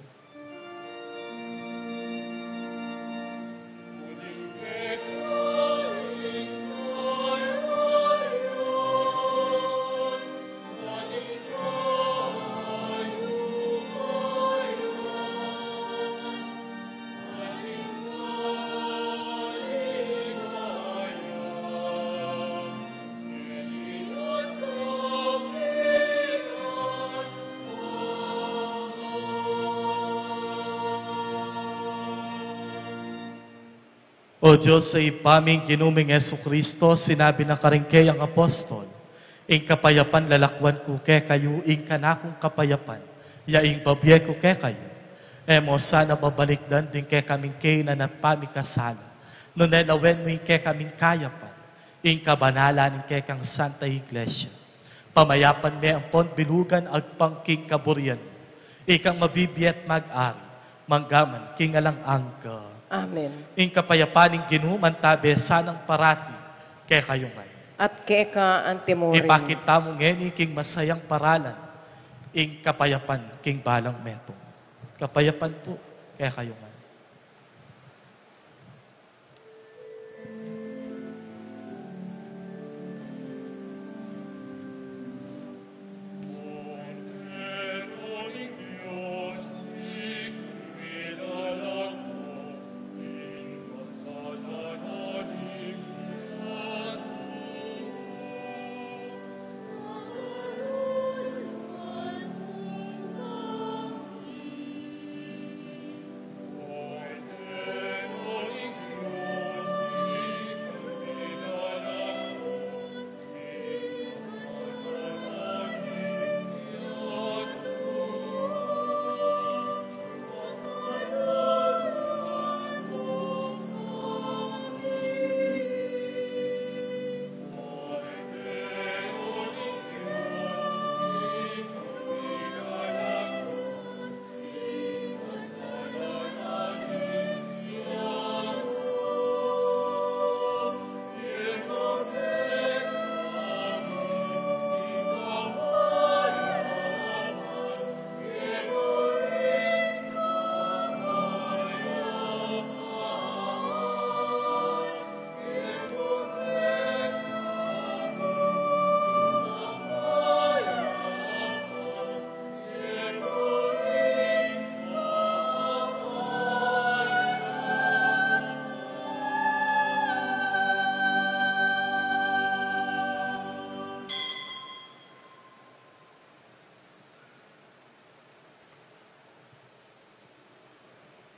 O Diyos, sa ipaming ginuming Yesu Kristo, sinabi na karingkayang apostol, ing kapayapan lalakwan ko ke kayo, ing kanakong kapayapan, yaing babye ko ke kayo. Emo sana babalikdan din ke kaming kainan at pamikasala. Nunelawen mo ing ke kaming kayapan, ing kabanalan ing ke kang Santa Iglesia. Pamayapan me ang pon bilugan agpangking kaburian. Ikang mabibiyat mag-ari, manggaman kingalang angka. Amen. Ing kapayapaning ginuman tabe sanang parati kay kayungan. At keka antimorin. Ipakita mo ngeni king masayang paralan, ing kapayapan king balang metong. Kapayapan po kay kayungan.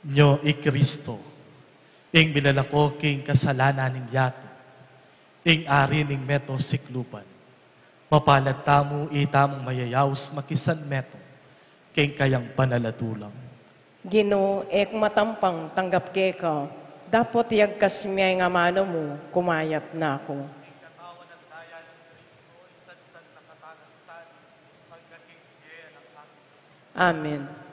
Nyo i Kristo, ing bilalako king kasalanan ning yato, ing ari ning meto sikluban. Mapalad tamo itamong mayayaws makisan meto, king kayang panalatulang. Gino, ek matampang tanggap keka. Dapat yagkas miyay nga mano mo, kumayat na ako. Amen.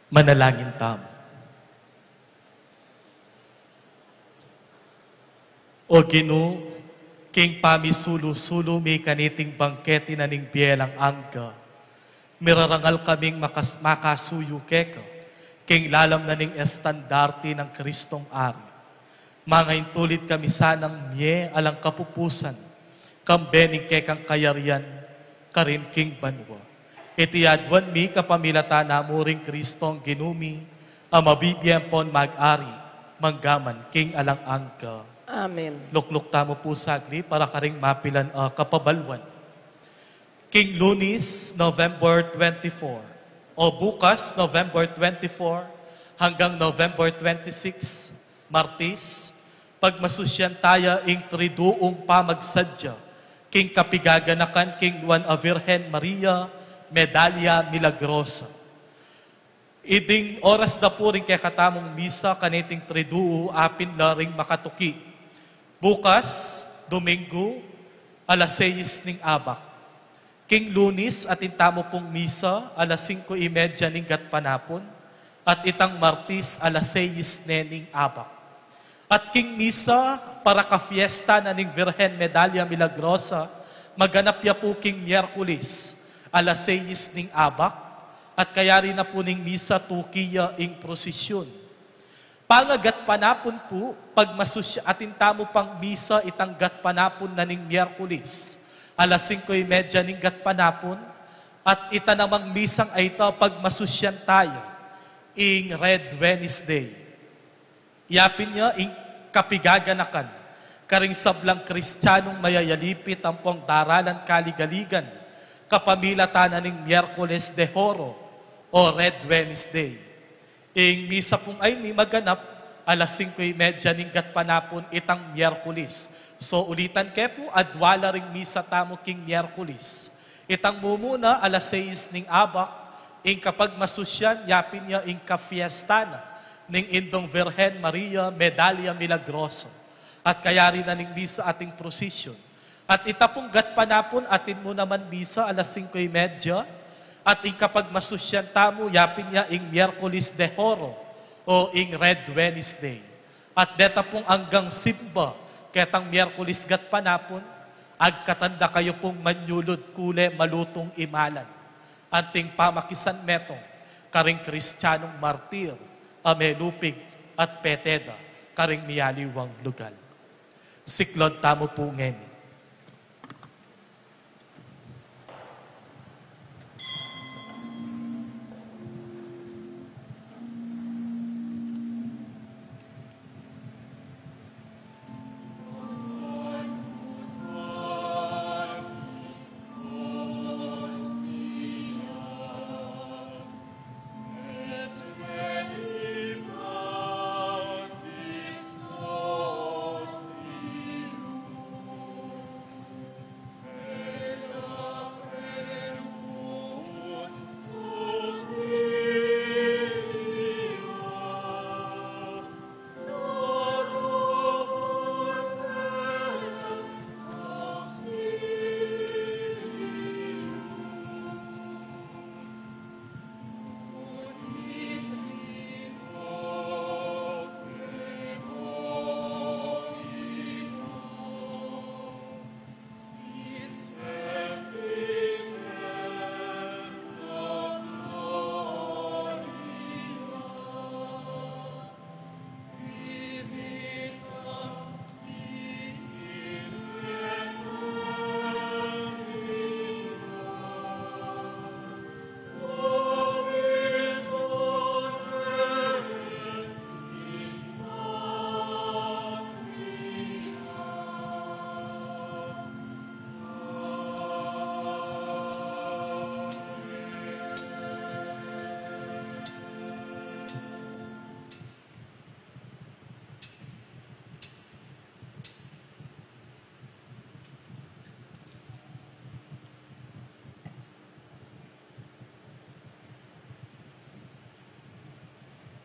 Manalangin tam. O Ginoo, king pamisulo-sulo mi kaniting bangketi na ning bielang angka. Mirarangal kaming makasuyo keka, king lalam na ning estandarte ng Kristong Ari. Mga intulit kami sanang miye alang kapupusan, kambening kekang kayarian, karin king banwa. Itiyadwan mi kapamilata na muring Kristong ginumi, ang mabibiyempon mag-ari, manggaman king alang angka. Amen. Lukluk tamo po sagli para karing mapilan kapabalwan. King Lunes, November 24. O bukas, November 24 hanggang November 26, Martis, pagmasusyan taya ing triduong pamagsadya, king kapigaganakan king Juan a Virgen Maria, Medalya Milagrosa. Iding oras na po rin kay katamong misa kaniting triduo apin laring makatuki. Bukas, Domingo, alas 6 ning abak. King Lunes at intamo pong misa alas 5:30 ning gatpanapon at itang Martis alas 6 ning abak. At king misa para ka fiesta na ning Virgen Medalya Milagrosa maganap ya po king Miyerkules alas 6 ning abak at kayari na po ning misa tukiya ing prosesyon. Pangagat panapon po, pagmasusya atin tamo pang misa itanggat panapon na ning Miyerkules, alas 5:30 ning gat panapon, at ita namang misang ay ito pagmasusyan tayo, ing Red Wednesday. Yapin niya, ing kapigaganakan, karing sablang Kristiyanong mayayalipit ang pong daralan kaligaligan, kapamilata na ning Miyerkules de Oro, o Red Wednesday. Ing misa pong ay ni maganap, alas 5:30 ning gat panapon itang Miyerkules. So ulitan kaya po, adwala ring misa tamo king Miyerkules. Itang mumuna, alas 6 ning abak, ing kapag masusyan, yapin niya ing kafiestana, ning indong Virgen Maria, Medalya Milagrosa. At kaya rin na ning misa ating prosesyon. At itapong gat panapon, atin mo naman misa, alas 5:30, at ing kapag masusyan tamo, yapin niya ing Miyerkules de Oro, o ing Red Wednesday. At deta pong anggang simba, ketang Miyerkules gat panapon, agkatanda kayo pong manyulod kule malutong imalan. Anting pamakisan metong, karing Kristiyanong martir, amelupig at peteda, karing miyaliwang lugal. Siklod tamo po ngeni.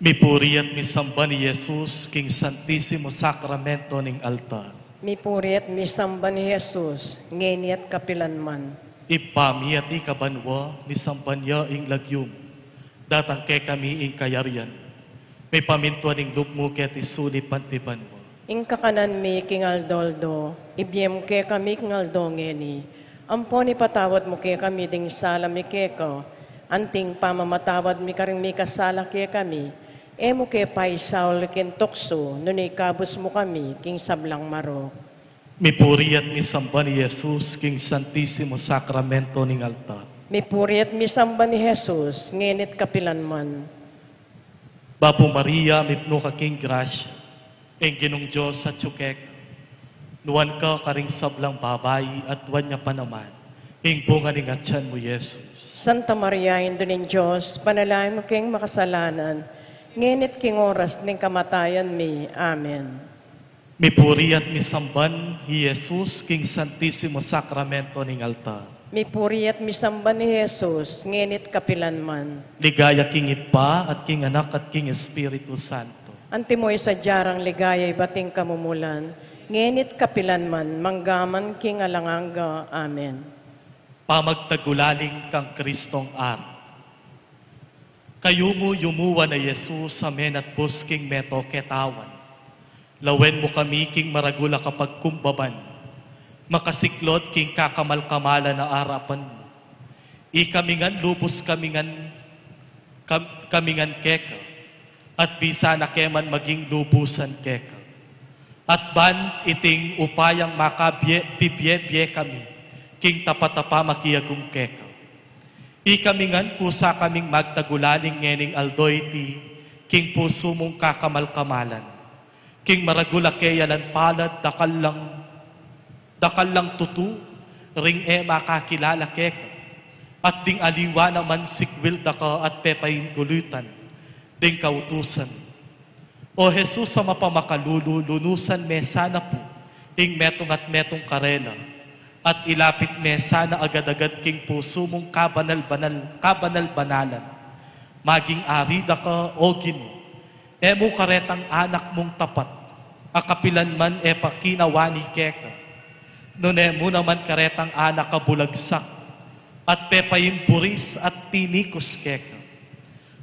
Mipuri at misamba ni Jesus king Santisimo Sacramento ning altar. Mipuri at misamba ni Jesus, ngeni at kapilanman. Ipami at ikabanwa, misamba niya ing lagyum. Datang ke kami ing kayarian. May pamintuan ing lupmo ket isuli pantiban mo. Ing kakanan mi kingal doldo, ibyem ke kami kingal dongeni. Ampon ipatawad mo ke kami ding sala mi ke ko. Anting pamamatawad mi karing mi kasala ke kami. Emo ke paisaul ken tokso, nunay kabus mo kami king sablang maro. Mipuri at misamba ni Jesus king Santisimo Sacramento ning altar. Mipuri at misamba ni Jesus, ngenit kapilan man. Bapo Maria, mipno ka king grasya. Ing ginong Diyos sa tsukek. Nuwan ka karing sablang babayi at wan niya pa naman. Ing bunga ning atyan mo, Jesus. Santa Maria, Indo ning Diyos, panalain mo king makasalanan, ngenit king oras ning kamatayan mi. Amen. Mipuri at misamban ni Jesus king Santisimo Sacramento ning altar. Mipuri at misamba ni Jesus, ngenit kapilan man. Ligaya king Ipa at king Anak at king Espiritu Santo. Antimoy sa jarang ligaya bating kamumulan, ngenit kapilan man, manggaman king alanganga. Amen. Pamagtagulaling kang Kristong ari. Kayo mo yumuwa na Jesus sa men at busking meto ketawan. Lawen mo kami king maragula kapag kumbaban. Makasiklod king kakamal-kamala na arapan mo. Ikamingan lupos kamingan keka. At bisa na keman maging lubusan keka. At ban iting upayang makabye kami. King tapatapa makiyagong keka. Ikamingan kusa kaming magtagulaling ngening aldoy king puso mong kakamal-kamalan. King maragula keyalan palad, dakal lang tutu, ring makakilala keka. At ding aliwa naman sikwil daka at pepayin gulutan, ding kautusan. O Jesus sa mapamakalulu, lunusan me sana po, ing metong at metong karena, at ilapit me sana agad-agad king puso mong kabanal-banalan. Maging arida ka o Ginoo, emo karetang anak mong tapat, akapilan man pakinawani keka. Nunemo naman karetang anak kabulagsak, at pepayim puris at tinikos keka.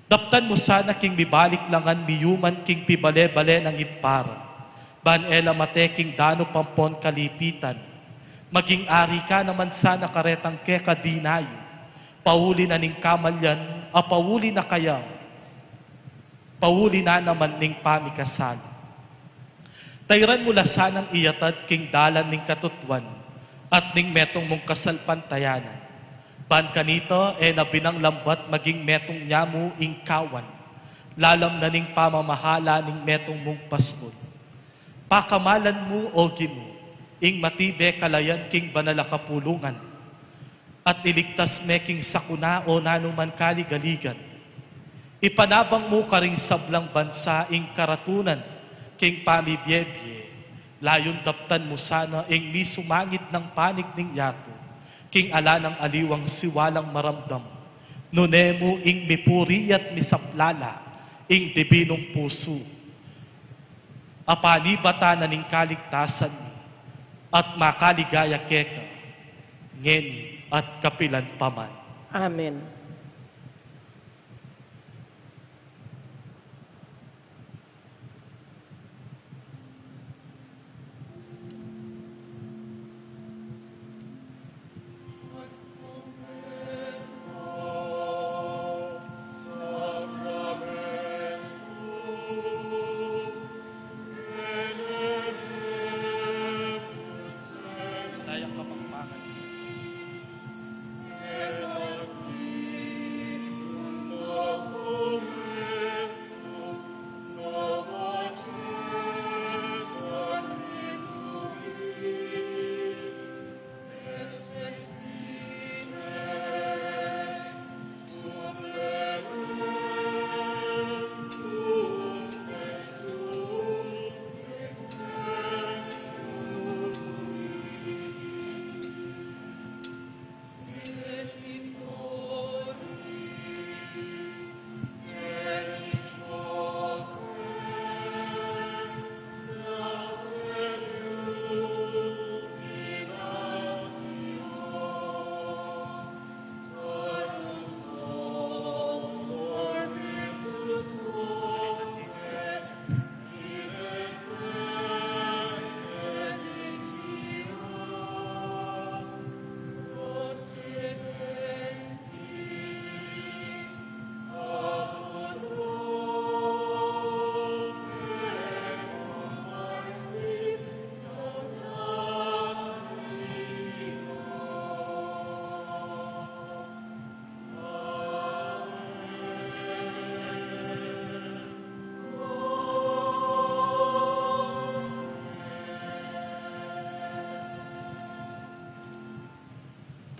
Daptan mo sana king bibalik langan miyuman king pibale-bale ng ipara. Ban ela mate king dano pampon kalipitan. Maging ari ka naman sana karetang keka dinayo. Pauli na ning kamalyan, pauli na kaya. Pauli na naman ning pamikasan. Tayran mula sanang iyatad king dalan ning katutuan at ning metong mong kasalpantayanan. Ban kanito nabinang lambat maging metong nyamu ing kawan. Lalam na ning pamamahala ning metong mong pastol. Pakamalan mo o Ginoo, ing matibe kalayan king banala kapulungan. At iligtas me king sakuna o nanuman kaligaligan. Ipanabang mo karing sablang bansa ing karatunan, king pamibiyebye, layon daptan mo sana ing misumangit ng panig ning yato, king ala ng aliwang siwalang maramdam, nunemo ing mipuri at misaplala, ing dibinong puso. Apanibata na ning kaligtasan mi, at makaligaya keka, ngeni at kapilan paman. Amen.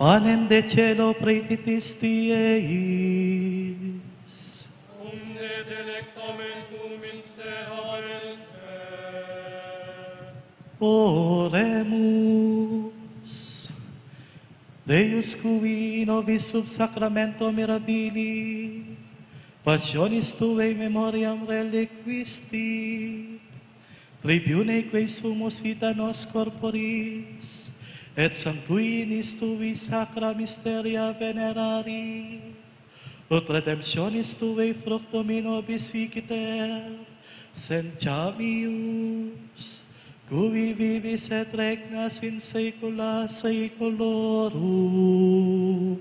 Panem de cielo praetitis Dieis. Omne delectamentum Oremus. Deus qui nobis sub sacramento mirabili, passionis tuae memoriam reliquisti, tribune quae sumus ita nos corporis, et sanctuinis tui sacra mysteria venerari, ut redemptionis tuae fructum in nobis viciter, sentiamius, cui vivis et regnas in saecula saeculorum.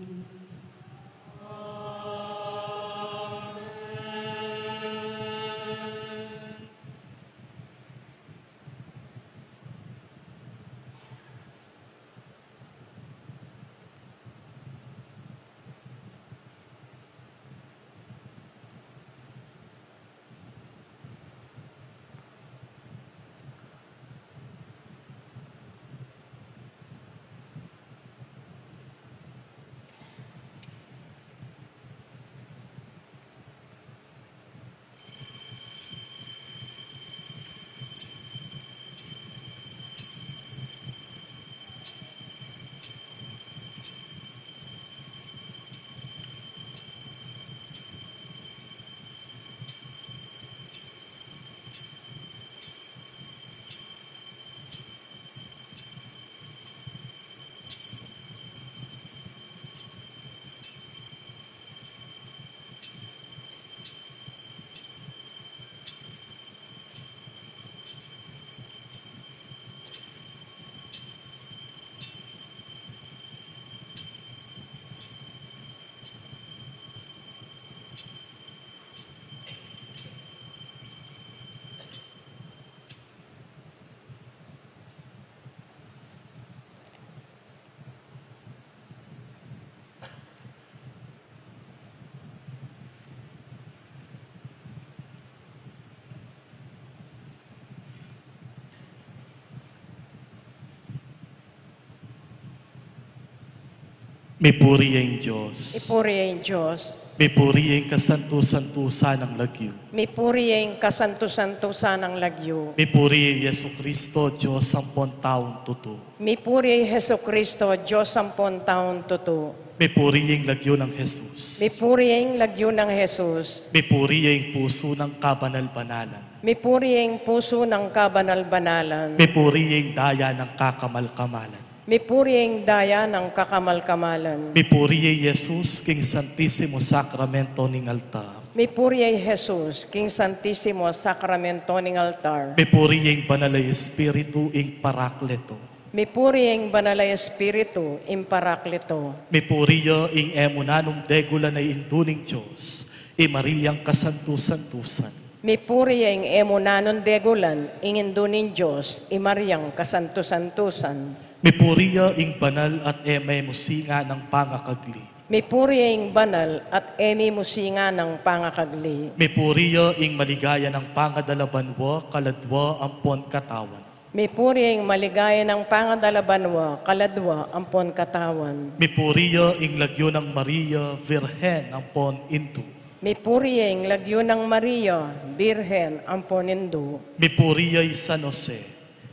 Mipuriing Diyos. Ipuriing Diyos. Mipuriing kasanto-santusa ng lagyo. Mipuriing kasanto-santusa ng lagyo. Mipuriing Yesu Kristo, Diyos sampon taong tuto. Mipuri Heso Kristo, Diyos sampon taon tuto. Mipuriing lagyo ng Jesus. Mipuriing lagyo ng Jesus. Mipuriing puso ng kabanal-banalan. Mipuriing puso ng kabanal-banalan. Mipuriing daya ng kakamal-kamalan. Mipuriing daya ng kakamal-kamalan. Mipuriing Jesus, King Santissimo Sacramento ning altar. Mipuriing Jesus, King Santissimo Sacramento ning altar. Mipuriing Banalay Espiritu ing Parakleto. Mipuriing Banalay Espiritu in Parakleto. Mipuriyo ing emunanum degula na induning Diyos, i Mariang kasantu-santusan. Mipuriing emunanon degulan ingindunin Diyos i Mariang kasanto-santusan. Mipuriyo ing banal at eme musinga ng pangakagli. Mipuriing banal at emi musinga ng pangakagli. Mipuriyo ing maligaya ng pangadalabanwa, kaladwa, ampon katawan. Mipuriing maligaya ng pangadalabanwa, kaladwa, ampon katawan. Mipuriyo ing lagyo ng Maria, Virhen, ampon intu. Mipuriing lagyo ng Maria, Birhen, ampon indo. Mipuriyo San Jose,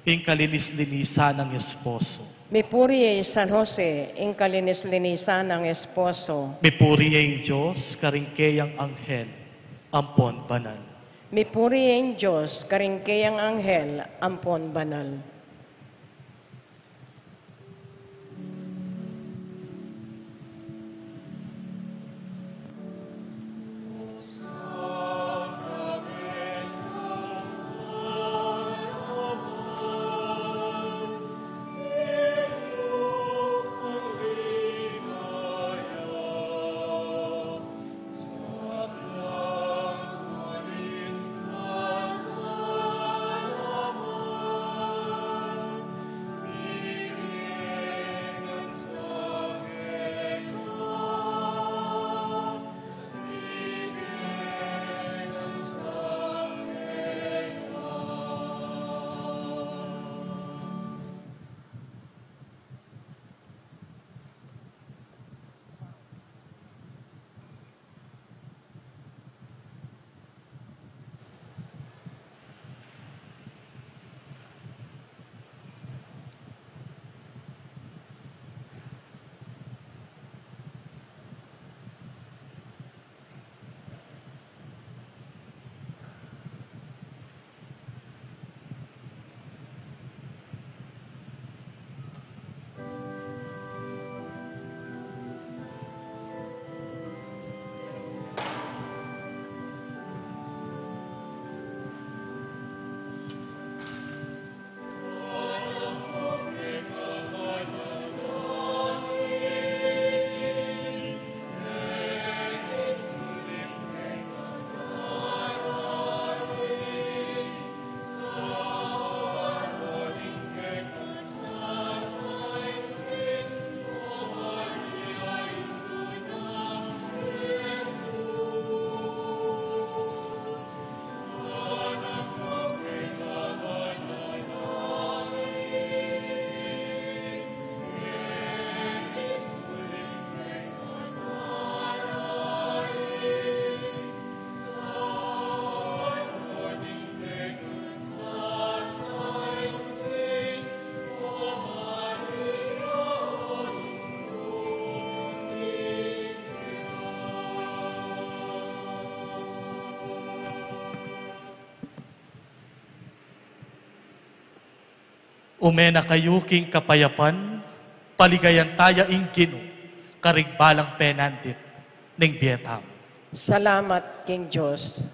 ing kalinis-linisan ng esposo. Mipuriing San Jose, ing kalinis-linisan ng esposo. Mipuriyo Diyos, karingkeyang anghel, ampon banal. Mipuriing Diyos, karingkeyang anghel, ampon banal. Umena kayo king kapayapan, paligayan taya ing Ginoo, karigbalang penantit, ning Bietam. Salamat, King Diyos.